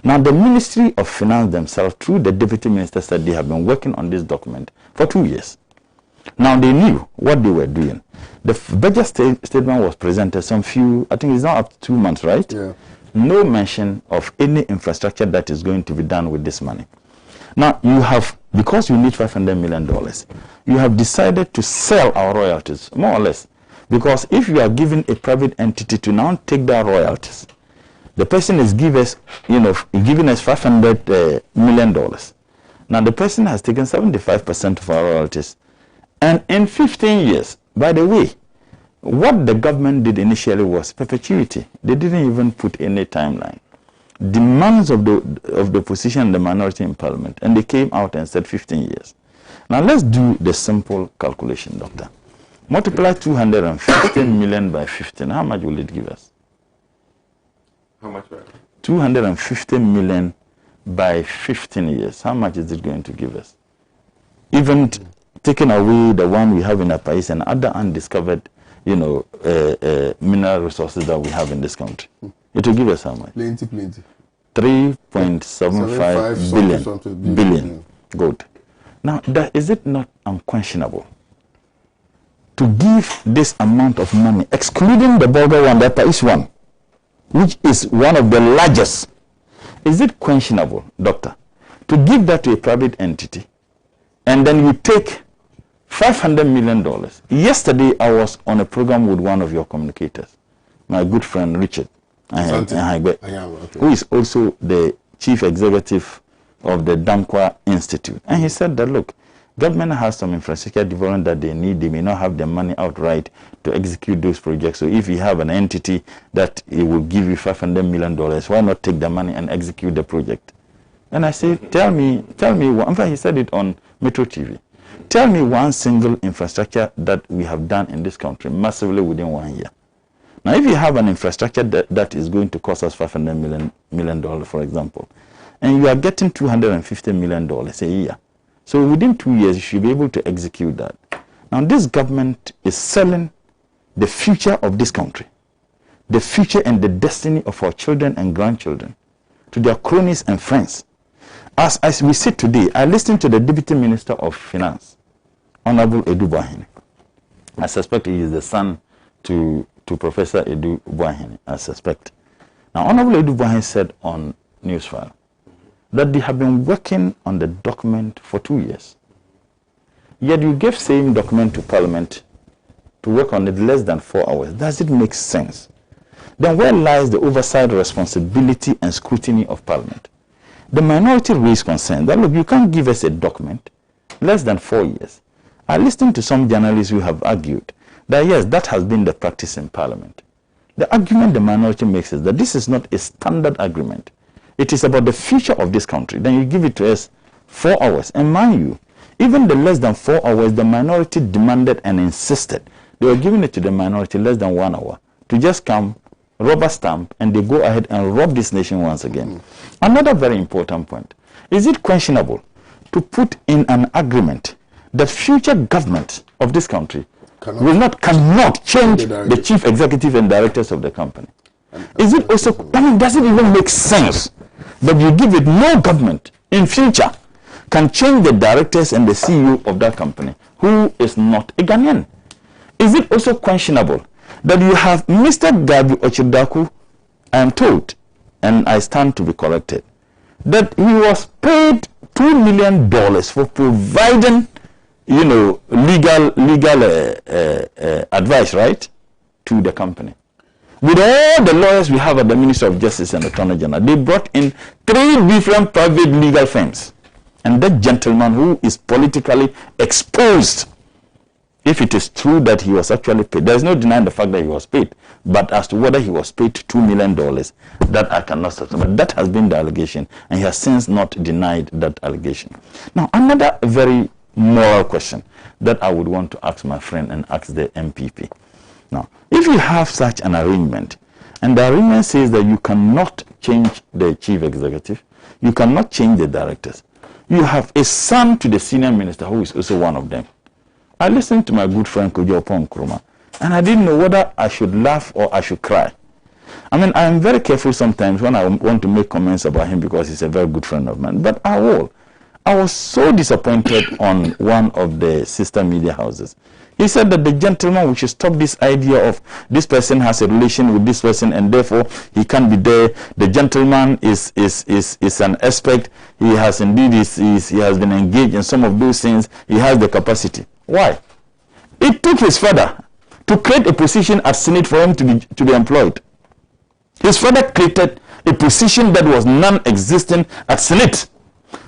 Now, the Ministry of Finance themselves, through the Deputy Minister, said they have been working on this document for 2 years. Now, they knew what they were doing. The budget statement was presented I think it's now up to 2 months, right? Yeah. No mention of any infrastructure that is going to be done with this money. Now, you have, because you need $500 million, you have decided to sell our royalties, more or less. Because if you are giving a private entity to now take their royalties, the person is giving us $500 million. Now, the person has taken 75% of our royalties. And in 15 years, by the way, what the government did initially was perpetuity. They didn't even put any timeline. Demands of the opposition and the minority in Parliament, and they came out and said 15 years. Now, let's do the simple calculation, Doctor. Multiply 250 million by 15. How much will it give us? How much? 250 million by 15 years. How much is it going to give us? Even taking away the one we have in Apais and other undiscovered, mineral resources that we have in this country. It will give us how much? Plenty. 3.75 billion. Good. Now, is it not unquestionable to give this amount of money, excluding the Bulgar one, the Apais one, which is one of the largest? Is it questionable, doctor, to give that to a private entity and then you take $500 million? Yesterday, I was on a program with one of your communicators, my good friend Richard, who is also the chief executive of the Dankwa Institute. And he said that, look, government has some infrastructure development that they need. They may not have the money outright to execute those projects. So if you have an entity that it will give you $500 million, why not take the money and execute the project? And I said, tell me, in fact, he said it on Metro TV. Tell me one single infrastructure that we have done in this country massively within 1 year. Now, if you have an infrastructure that is going to cost us $500 million, for example, and you are getting $250 million a year, so within 2 years, you should be able to execute that. Now, this government is selling the future of this country, the future and the destiny of our children and grandchildren to their cronies and friends. As we sit today, I listened to the Deputy Minister of Finance, Honorable Edu Boahene. I suspect he is the son to Professor Edu Boahene, I suspect. Now, Honorable Edu Boahene said on Newsfile that they have been working on the document for 2 years. Yet you gave same document to Parliament to work on it less than 4 hours. Does it make sense? Then where lies the oversight responsibility and scrutiny of Parliament? The minority raised concern that, look, you can't give us a document less than 4 years. I listened to some journalists who have argued that, yes, that has been the practice in Parliament. The argument the minority makes is that this is not a standard agreement. It is about the future of this country. Then you give it to us 4 hours. And mind you, even the less than 4 hours, the minority demanded and insisted. They were giving it to the minority less than 1 hour to just come, rubber stamp, and they go ahead and rob this nation once again. Another very important point. Is it questionable to put in an agreement the future government of this country cannot change the chief executive and directors of the company? Is it also, does it even make sense that you give it no government in future can change the directors and the CEO of that company who is not a Ghanaian? Is it also questionable that you have Mr. Gabi Ochidaku, I am told, and I stand to be corrected, that he was paid $2 million for providing, legal advice, right, to the company. With all the lawyers we have at the Ministry of Justice and Attorney General, they brought in 3 different private legal firms. And that gentleman who is politically exposed, if it is true that he was actually paid, there is no denying the fact that he was paid. But as to whether he was paid $2 million, that I cannot subscribe. But that has been the allegation, and he has since not denied that allegation. Now, another very moral question that I would want to ask my friend and ask the MPP. Now, if you have such an arrangement, and the arrangement says that you cannot change the chief executive, you cannot change the directors, you have a son to the senior minister who is also one of them. I listened to my good friend Kojo Nkrumah, and I didn't know whether I should laugh or I should cry. I mean, I am very careful sometimes when I want to make comments about him because he's a very good friend of mine, but I will. I was so disappointed on one of the sister media houses. He said that the gentleman, we should stop this idea of this person has a relation with this person and therefore he can't be there. The gentleman is an expert. He has indeed he has been engaged in some of those things. He has the capacity. Why? It took his father to create a position at Senate for him to be employed. His father created a position that was non-existent at Senate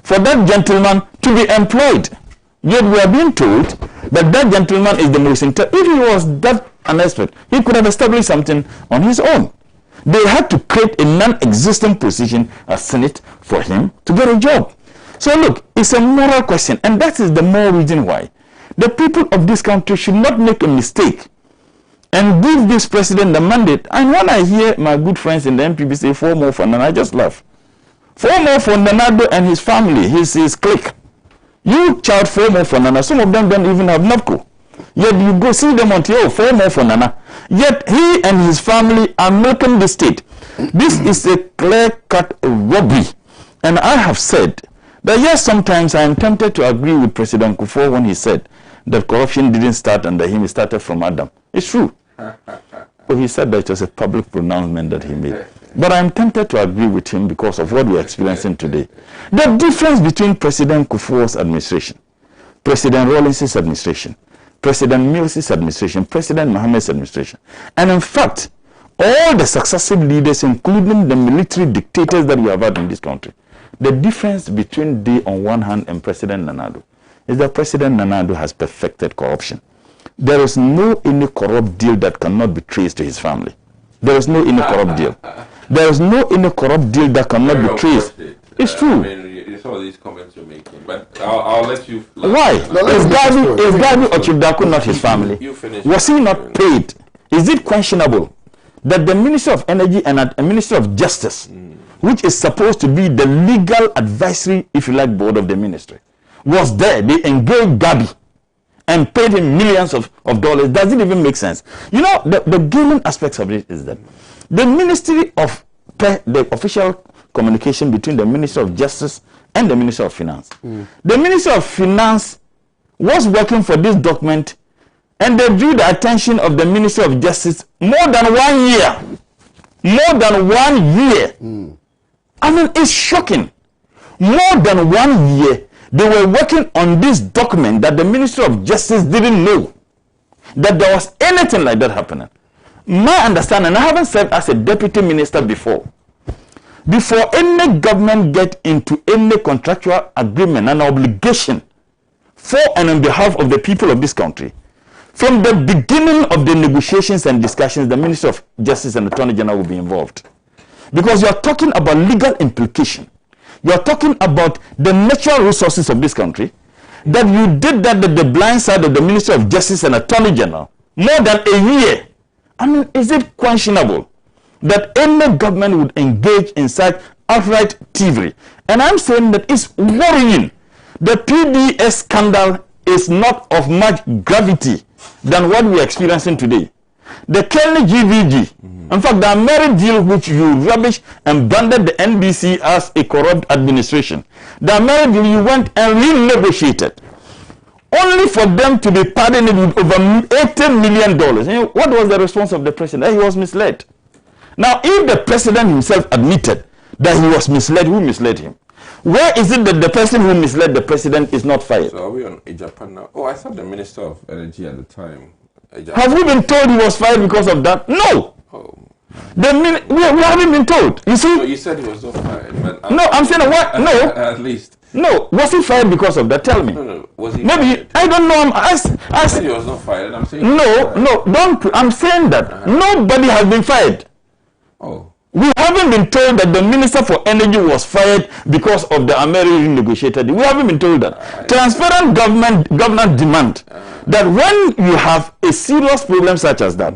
for that gentleman to be employed. Yet we are being told that that gentleman is the most intelligent. If he was that an expert, he could have established something on his own. They had to create a non-existent position at Senate for him to get a job. So look, it's a moral question, and that is the more reason why the people of this country should not make a mistake and give this president the mandate. And when I hear my good friends in the MPP say 4 more for Nana, I just laugh. 4 more for Nanado and his family, his clique. You shout 4 more for Nana. Some of them don't even have NAPCO. Yet you go see them on TV, 4 more for Nana. Yet he and his family are milking the state. This is a clear-cut robbery. And I have said that yes, sometimes I am tempted to agree with President Kufuor when he said that corruption didn't start under him, it started from Adam. It's true. But he said that it was a public pronouncement that he made. But I'm tempted to agree with him because of what we're experiencing today. The difference between President Kufuor's administration, President Rawlings's administration, President Mills's administration, President Mohammed's administration, and in fact, all the successive leaders, including the military dictators that we have had in this country, the difference between they on one hand and President Nanado is that President Nanado has perfected corruption. There is no any corrupt deal that cannot be traced to his family. There is no any corrupt deal. There is no any corrupt deal that cannot be traced. It's true. I mean, it's all these comments you're making, but I'll let you. Why? Is Gabi Ochibdaku not his family? Was he not paid? Is it questionable that the Minister of Energy and a Minister of Justice, which is supposed to be the legal advisory, if you like, board of the ministry, was there? They engaged Gabi and paid him millions of dollars. Does it even make sense? You know, the galling aspects of it is that the Ministry of the official communication between the Minister of Justice and the Minister of Finance. The Minister of Finance was working for this document and they drew the attention of the Minister of Justice more than 1 year. More than 1 year. I mean, it's shocking. More than 1 year, they were working on this document that the Minister of Justice didn't know that there was anything like that happening. My understanding, I haven't served as a deputy minister before. Before any government get into any contractual agreement and obligation for and on behalf of the people of this country, from the beginning of the negotiations and discussions, the Minister of Justice and Attorney General will be involved. Because you are talking about legal implication. You are talking about the natural resources of this country, that you did that at the blind side of the Minister of Justice and Attorney General more than a year. I mean, is it questionable that any government would engage in such outright thievery? And I'm saying that it's worrying. The PDS scandal is not of much gravity than what we're experiencing today. The Kelly GVG, in fact, the American deal which you rubbish and branded the NBC as a corrupt administration, the American deal you went and renegotiated, only for them to be pardoned with over $80 million. You know, what was the response of the president? He was misled. Now, if the president himself admitted that he was misled, who misled him? Where is it that the person who misled the president is not fired? So are we on Japan now? Oh, I thought the Minister of Energy at the time. Have we been told he was fired because of that? No. Oh. We haven't been told. You see? So you said he was not fired. But no, I'm saying what? No. At least. No. Was he fired because of that? Tell me. No. Was he Maybe fired? I don't know. I said he was not fired. I'm saying no. Don't. I'm saying that nobody has been fired. Oh. We haven't been told that the Minister for Energy was fired because of the American negotiated. We haven't been told that. Transparent government demand that when you have a serious problem such as that,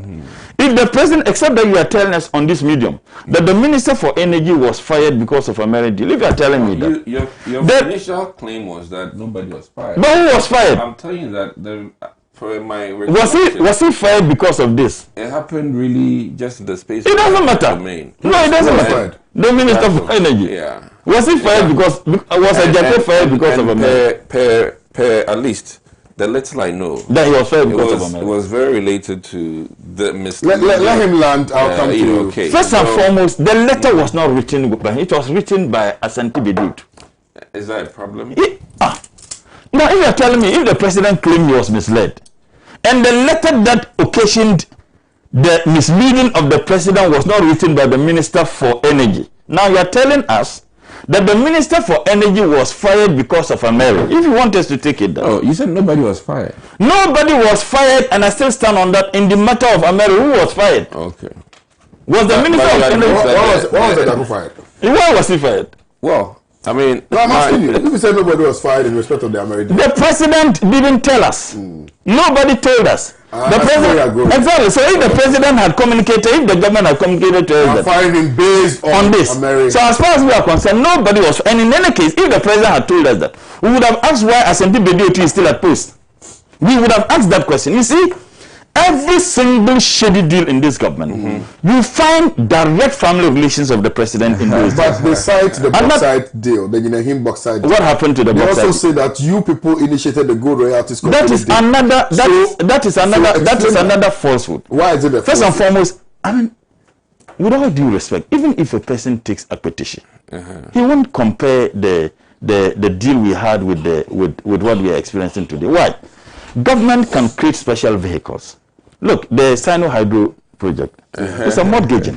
if the president, except that you are telling us on this medium that the Minister for Energy was fired because of American deal, if you are telling me that. Your initial claim was that nobody was fired. But who was fired? I'm telling you that for my was he fired because of this? It happened really just in the space. It doesn't matter. Domain. No, it doesn't matter. The Minister for Energy. Yeah. Was he fired because was Ajapo fired because of America? Per at least the little I know that he was fired because of America. It was very related to the misleading. Let him land. I'll come to you. Okay. First and foremost, the letter was not written by him. It was written by Asante Bedut. Is that a problem? Now, if you are telling me, if the president claimed he was misled, and the letter that occasioned the misleading of the president was not written by the Minister for Energy, now you are telling us that the Minister for Energy was fired because of America. If you want us to take it down. Oh, you said nobody was fired. Nobody was fired, and I still stand on that. In the matter of America, who was fired? Okay. Was the Minister of Energy? Why was Ajapo fired? Why was he fired? Well, I mean, no, I'm asking you. If you said nobody was fired in respect of the American, the president didn't tell us. Nobody told us. The president, exactly. So if the president had communicated, if the government had communicated to us firing based on this, America. So as far as we are concerned, nobody was. And in any case, if the president had told us that, we would have asked why Asante Bedioti is still at post. We would have asked that question. You see, every single shady deal in this government, you find direct family relations of the president in those. But besides the bauxite deal, the Ginahim bauxite deal, what happened to the bauxite? They also say that you people initiated the gold royalties. That is another. That is another falsehood. Why is it? First and foremost, I mean, with all due respect, even if a person takes a petition, he won't compare the deal we had with what we are experiencing today. Why? Government can create special vehicles. Look, the Sino Hydro project is a mortgaging.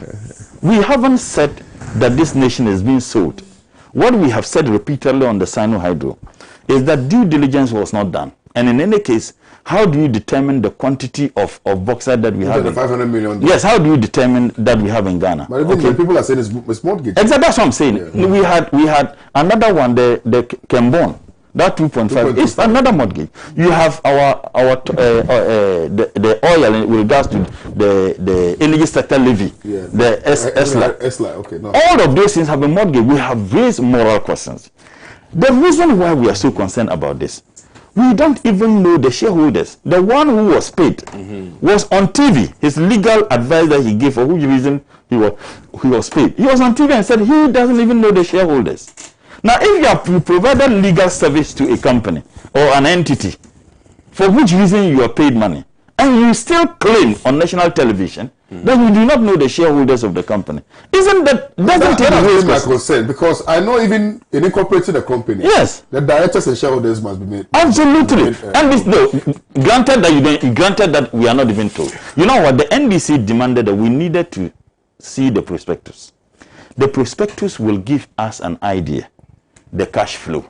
We haven't said that this nation is being sold. What we have said repeatedly on the Sino Hydro is that due diligence was not done. And in any case, how do you determine the quantity of bauxite that we have? The 500 million. Yes, how do you determine that we have in Ghana? But even people are saying it's mortgage. Exactly, that's what I'm saying. Yeah. We had another one, the Kembon. That 2.5 is another mortgage. You have the oil in regards to the energy sector levy, the ESLA. Okay, no. All of those things have been mortgaged. We have raised moral questions. The reason why we are so concerned about this, we don't even know the shareholders. The one who was paid was on TV. His legal advisor he gave for which reason he was paid. He was on TV and said he doesn't even know the shareholders. Now, if you have provided legal service to a company or an entity, for which reason you are paid money, and you still claim on national television that you do not know the shareholders of the company, doesn't take away my concern? Because I know even in incorporating a company, yes, the directors and shareholders must be made. Absolutely. Granted that we are not even told. You know what? The NDC demanded that we needed to see the prospectus. The prospectus will give us an idea. The cash flow,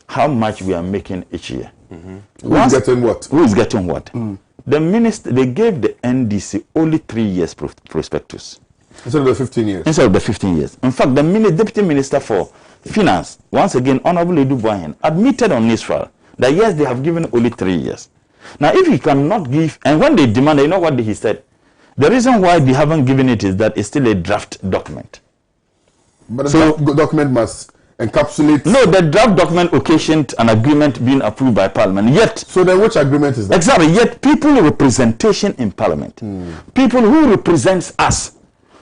how much we are making each year. Who is getting what? Who is getting what? The minister, they gave the NDC only 3 years prospectus. Instead of the 15 years? Instead of the 15 years. In fact, the Deputy Minister for Finance, once again, Honorable Edu Boahen, admitted on this file that yes, they have given only 3 years. Now, if he cannot give, and when they demanded, you know what he said? The reason why they haven't given it is that it's still a draft document. But the document must encapsulate. No, the draft document occasioned an agreement being approved by Parliament. Yet, so then, which agreement is that? Exactly. Yet, people representation in Parliament, people who represents us,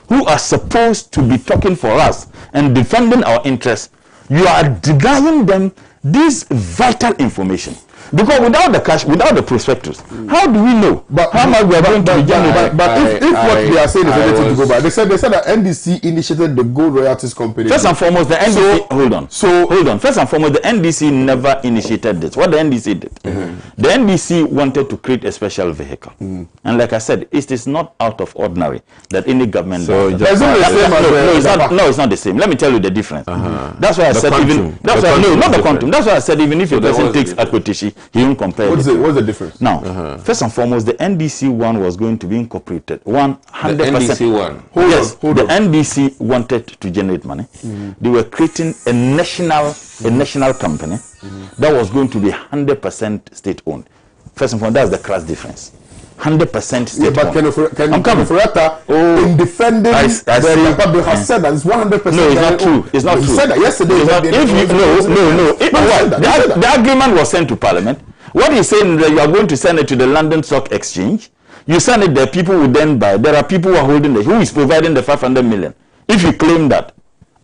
who are supposed to be talking for us and defending our interests, you are denying them this vital information. Because without the cash, without the prospectus, how do we know how much we are going to be generating? But if what they are saying is anything to go by, they said that NDC initiated the gold royalties company. First and foremost, the NDC. Hold on. First and foremost, the NDC never initiated this. What the NDC did, the NDC wanted to create a special vehicle, and like I said, it is not out of ordinary that any government. So does it's not the same. Let me tell you the difference. That's why I said even. That's why not the quantum. That's why I said even if a person takes Akpetishi, he won't compare. What's the difference? Now, first and foremost, the NDC one was going to be incorporated 100%. The NDC one. The NDC wanted to generate money. They were creating a national company that was going to be 100% state owned. First and foremost, that's the class difference. 100% state owned. But can Furata in defending the public has said that it's 100%? No, it's not true. It's not true. He said that yesterday. The agreement was sent to Parliament. What he's saying is that you are going to send it to the London Stock Exchange. You send it there, people will then buy. There are people who are holding who is providing the 500 million. If you claim that.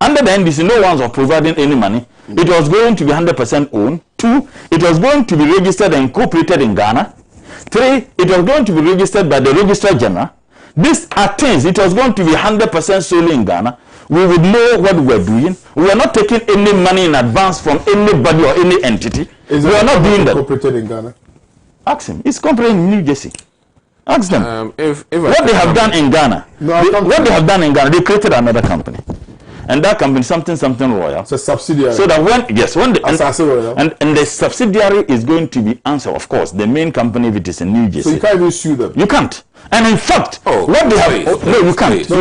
Under the NDC, no one was providing any money. It was going to be 100% owned. 2, it was going to be registered and incorporated in Ghana. 3, it was going to be registered by the Registrar General. This attains, it was going to be 100% solely in Ghana. We would know what we were doing. We are not taking any money in advance from anybody or any entity. We are not doing that. Incorporated in Ghana? Ask him. It's incorporated in New Jersey. Ask them. If what they have done in Ghana. They created another company. And that company, something royal. It's a subsidiary. So that and the subsidiary is going to be answered, of course, the main company if it is in New Jersey. So you can't even sue them. You can't. And in fact, what they have no, you can't. You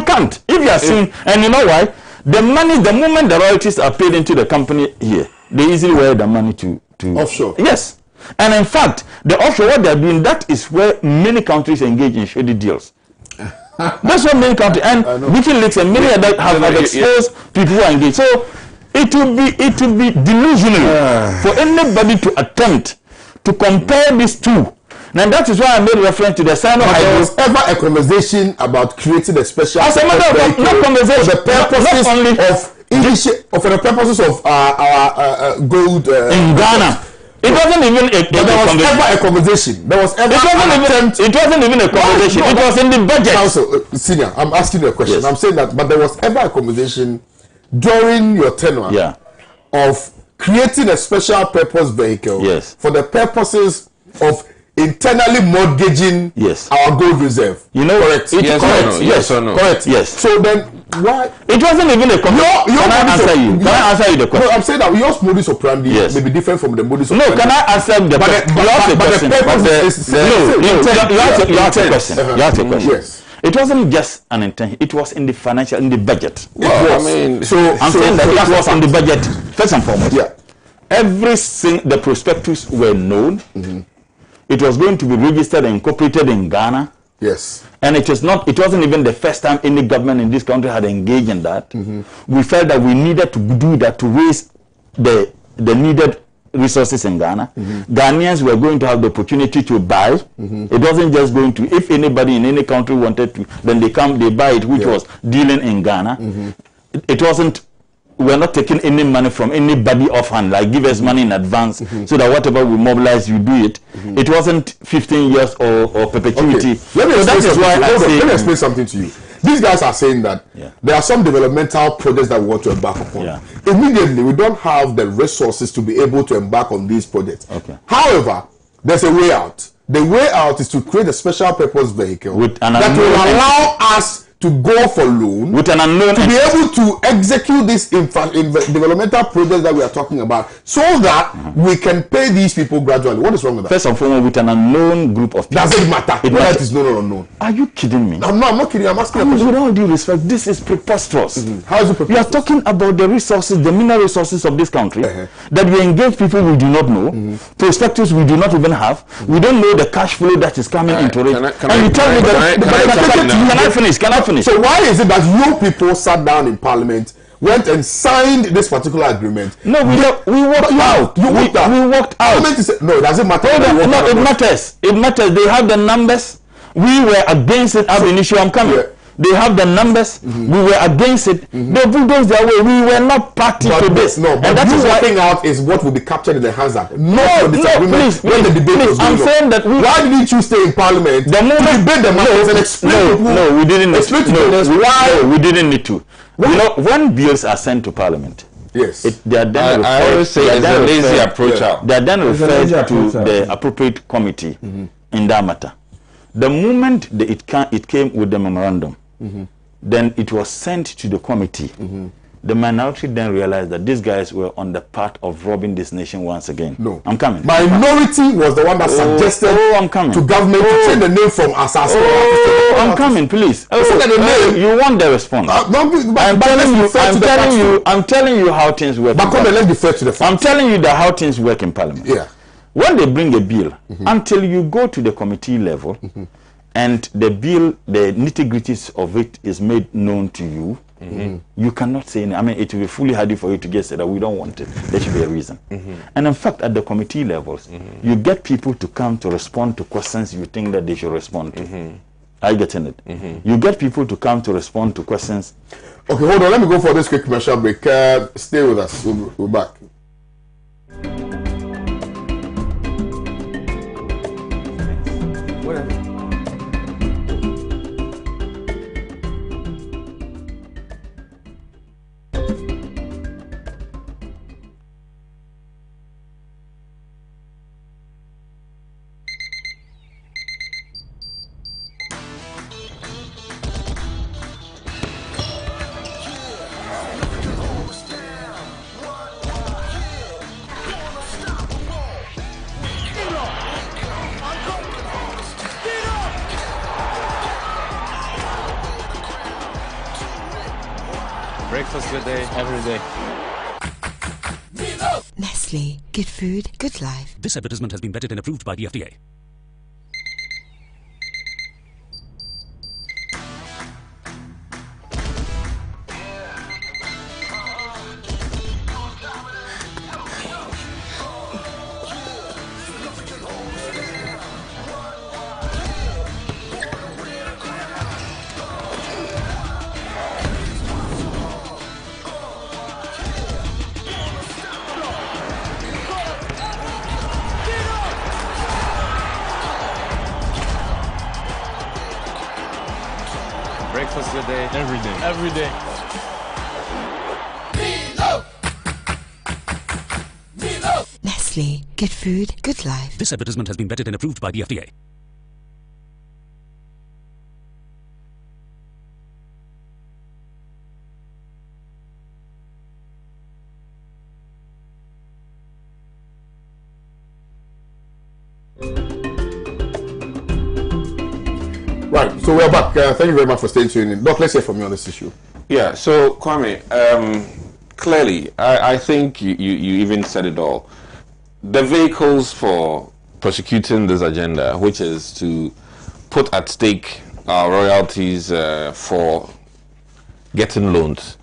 can't. If you are suing, and you know why? The money, the moment the royalties are paid into the company here, they easily wire the money to to offshore. Yes. And in fact, the offshore, what they're doing, that is where many countries engage in shady deals. That's what many countries, and WikiLeaks and many other have exposed people who are engaged. So it will be delusional for anybody to attempt to compare these two. Now that is why I made reference to the sign of. There was ever a conversation about creating a special. As a matter of not conversation, for the purposes not only for the purposes of our gold in Ghana. It wasn't even there was ever a conversation. There was ever it wasn't even a conversation. No, it was in the budget. Also, senior, I'm asking you a question. Yes. I'm saying that, but there was ever a conversation during your tenure of creating a special purpose vehicle for the purposes of internally mortgaging our gold reserve. You know, correct? Yes or no? Correct. Yes. So then, why? It wasn't even a conversation. Can I answer you? Can I answer you the question? No, I'm saying that your modus operandi may be different from the modus operandi. No, can I answer the question? You asked a question. You asked a question. Yes. It wasn't just an intention. It was in the financial, in the budget. Well, I mean, so I'm saying that it was in the budget first and foremost. Yeah. The prospectus were known. It was going to be registered and incorporated in Ghana. Yes. And it wasn't even the first time any government in this country had engaged in that. We felt that we needed to do that to raise the needed resources in Ghana. Ghanaians were going to have the opportunity to buy. It wasn't just going to, if anybody in any country wanted to, then they buy it, which was dealing in Ghana. It wasn't, we're not taking any money from anybody offhand, like give us money in advance so that whatever we mobilize, you do it. It wasn't 15 years or perpetuity. Let me explain something to you. These guys are saying that there are some developmental projects that we want to embark upon. Immediately, we don't have the resources to be able to embark on these projects. However, there's a way out. The way out is to create a special purpose vehicle that will allow us to go for loan with an unknown to be able to execute this developmental projects that we are talking about, so that we can pay these people gradually. What is wrong with that? First and foremost, with an unknown group of people. Does it matter? Whether it is known or unknown? Are you kidding me? I'm not kidding. I'm asking a question. With all due respect, this is preposterous. How is it preposterous? We are talking about the resources, the mineral resources of this country, that we engage people we do not know, prospectus we do not even have. We don't know the cash flow that is coming into it. And you tell me that. Can I finish? Can I finish? So why is it that you people sat down in Parliament, went and signed this particular agreement? No, we walked out. We walked out. No, it doesn't matter. No, it matters. It matters. They have the numbers. We were against it ab initio. I'm coming. They have the numbers. We were against it. They bulldozed their way. We were not party to this. No, but that is working out is what will be captured in the Hands Act. No, please. When the debate was I'm going saying on. that why didn't you stay in Parliament to debate the matters and explain? No, we didn't. Why? We didn't need to. You know, when bills are sent to Parliament, yes, they are then I always say it's a lazy approach. They are then referred to the appropriate committee in that matter. The moment it came with the memorandum, then it was sent to the committee. The minority then realized that these guys were on the path of robbing this nation once again. No, I'm coming. Minority was the one that suggested I'm coming. to government to change the name from Assassin. I'm coming, please. You want the response? I'm telling you how things work. But come and let's defer to the facts. I'm telling you that how things work in Parliament. Yeah. When they bring a bill, until you go to the committee level, and the bill, the nitty-gritties of it is made known to you, you cannot say anything. I mean, it will be fully hardy for you to get said that we don't want it. There should be a reason. And in fact, at the committee levels, you get people to come to respond to questions you think that they should respond to. Are you getting it? You get people to come to respond to questions. Okay, hold on. Let me go for this quick commercial break. Stay with us. We're back. Breakfast today, every day. Nestle. Nestle. Good food, good life. This advertisement has been vetted and approved by the FDA. Breakfast of the day, every day. Every day. Nestle. Good food, good life. This advertisement has been vetted and approved by the FDA. Right, so we're back. Thank you very much for staying tuned in. Doc, let's hear from you on this issue. Yeah, so Kwame, clearly, I think you even said it all. The vehicles for prosecuting this agenda, which is to put at stake our royalties for getting loans.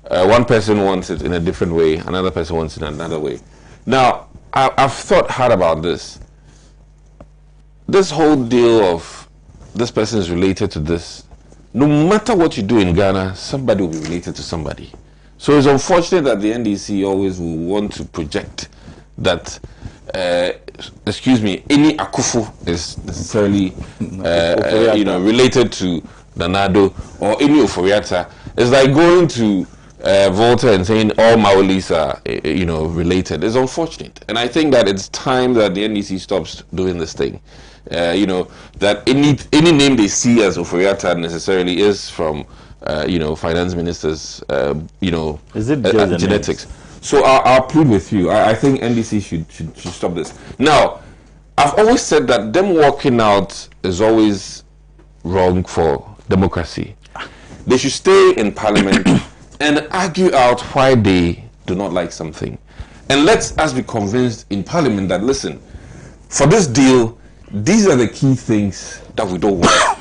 One person wants it in a different way, another person wants it in another way. Now, I've thought hard about this. This whole deal of this person is related to this. No matter what you do in Ghana, somebody will be related to somebody. So it's unfortunate that the NDC always will want to project that, any Akufu is necessarily, related to Danado or any Oforiata. It's like going to Volta and saying all Maolis are, related. It's unfortunate. And I think that it's time that the NDC stops doing this thing. That any name they see as Oforiata necessarily is from, finance ministers, Is it just genetics. So I'll plead with you. I think NDC should stop this. Now, I've always said that them walking out is always wrong for democracy. They should stay in parliament and argue out why they do not like something. And let us be convinced in parliament that, listen, for this deal, these are the key things that we don't want.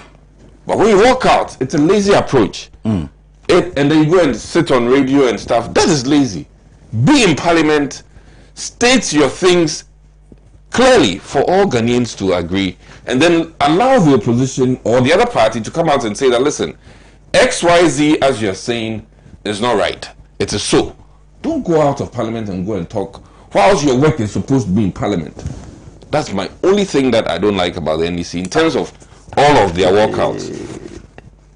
But when you walk out, it's a lazy approach. And then you go and sit on radio and stuff. That is lazy. Be in parliament, state your things clearly for all Ghanaians to agree, and then allow the opposition or the other party to come out and say that, listen, XYZ, as you're saying, is not right. It is so. Don't go out of parliament and go and talk whilst your work is supposed to be in parliament. That's my only thing that I don't like about the NDC in terms of all of their walkouts.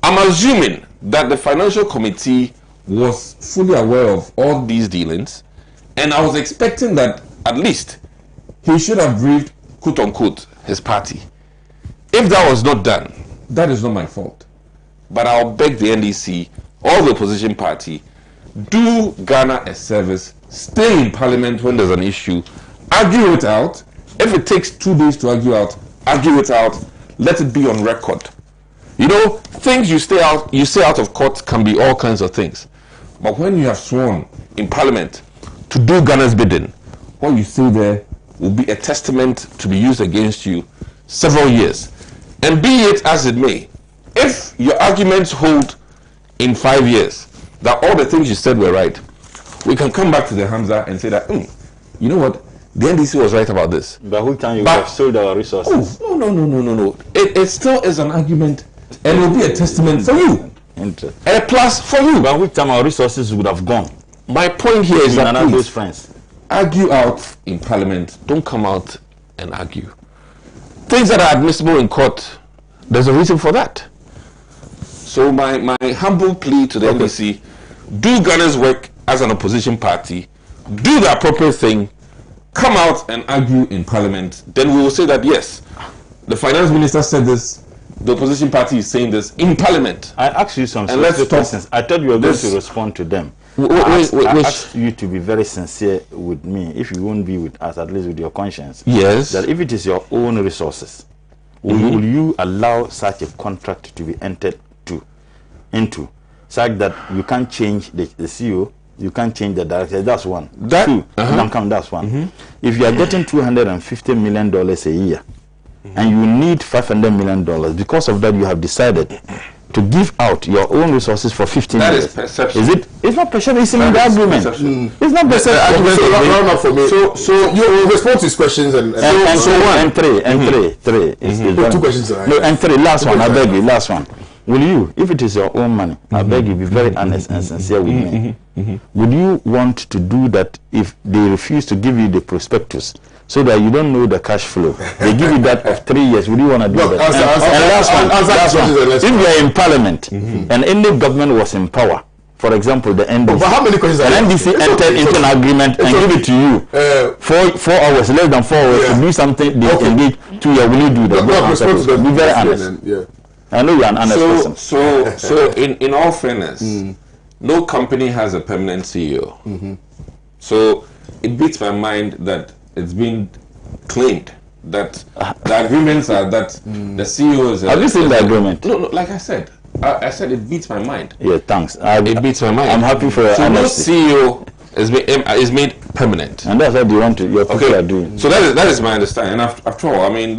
I'm assuming that the financial committee was fully aware of all these dealings, and I was expecting that at least he should have briefed, quote unquote, his party. If that was not done, that is not my fault. But I'll beg the NDC, all the opposition party, do Ghana a service, stay in parliament when there's an issue, argue it out. If it takes 2 days to argue it out, let it be on record. Things you say out of court can be all kinds of things. But when you have sworn in parliament to do Ghana's bidding, what you say there will be a testament to be used against you several years. And be it as it may, if your arguments hold in 5 years, that all the things you said were right, we can come back to the Hamza and say that, you know what? The NDC was right about this. But who can you have sold our resources? Oh, no. It still is an argument, and it will be a testament for you. A plus for you. But which time our resources would have gone? My point here is that those friends argue out in parliament. Don't come out and argue. Things that are admissible in court, there's a reason for that. So my humble plea to the NDC, do Ghana's work as an opposition party, do the appropriate thing, come out and argue in parliament, then we will say that yes, the finance minister said this, the opposition party is saying this in parliament. I asked you some specific questions. I thought you were going to respond to them. I asked you to be very sincere with me. If you won't be with us, at least with your conscience. Yes. That if it is your own resources, will you allow such a contract to be entered into, such that you can't change the CEO, You can't change the director. That's one. That, Two, that's one. If you are getting $250 million a year, and you need $500 million, because of that, you have decided to give out your own resources for 15 years. That is perception. Is it? It's not perception. It's in the agreement. It's not perception. Round up for me. So you respond to his questions and three. Two questions. No, and three. Last one. I beg you. Last one. Will you, if it is your own money, I beg you, be very honest and sincere with me. Would you want to do that if they refuse to give you the prospectus, so that you don't know the cash flow? They give you that of 3 years. Would you want to do that? Last one. If you are in parliament and any government was in power, for example, the NDC, but how many questions and NDC entered into an agreement and give it to you 4 hours, less than 4 hours to do something, they engage 2 years. Will you do that? Be very honest. I know you're an honest person. So in all fairness, no company has a permanent CEO. So it beats my mind that it's been claimed that the agreements are that the CEO is... Have you seen the agreement? No, like I said it beats my mind. Yeah, thanks. It beats my mind. I'm happy for your honesty. No CEO is made permanent. And that's what your people are doing. So that is my understanding. And after all, I mean,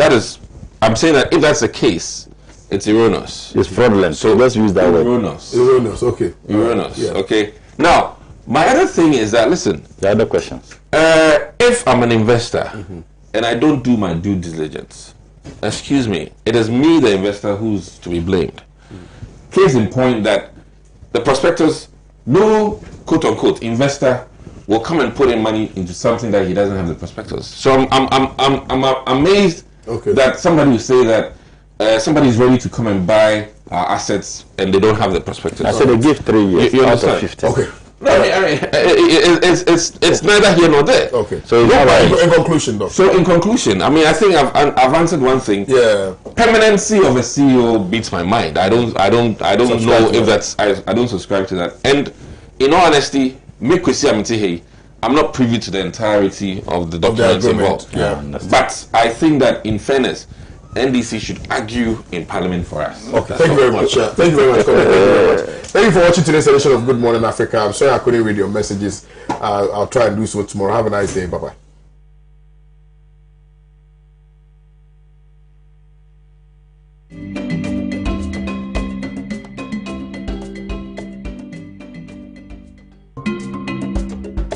I'm saying that if that's the case, it's erroneous. It's fraudulent. So let's use that word. Erroneous. Okay. Erroneous. Yeah. Okay. Now, my other thing is that, listen. The other questions. If I'm an investor and I don't do my due diligence, excuse me, it is me, the investor, who's to be blamed. Case in point that the prospectus, no quote unquote investor will come and put in money into something that he doesn't have the prospectus. So I'm amazed that somebody will say that somebody is ready to come and buy our assets and they don't have the prospectus. I said they give 3 years you out of 15. Okay. No, I mean it's neither here nor there. Okay. So in conclusion, though. So in conclusion, I mean, I think I've answered one thing. Yeah. Permanency of a CEO beats my mind. I don't know if that's I don't subscribe to that. And in all honesty, I'm not privy to the entirety of the documents involved. Yeah. But I think that in fairness, NDC should argue in Parliament for us. Okay, thank you very much. Thank you very much. Thank you for watching today's edition of Good Morning Africa. I'm sorry I couldn't read your messages. I'll try and do so tomorrow. Have a nice day. Bye-bye.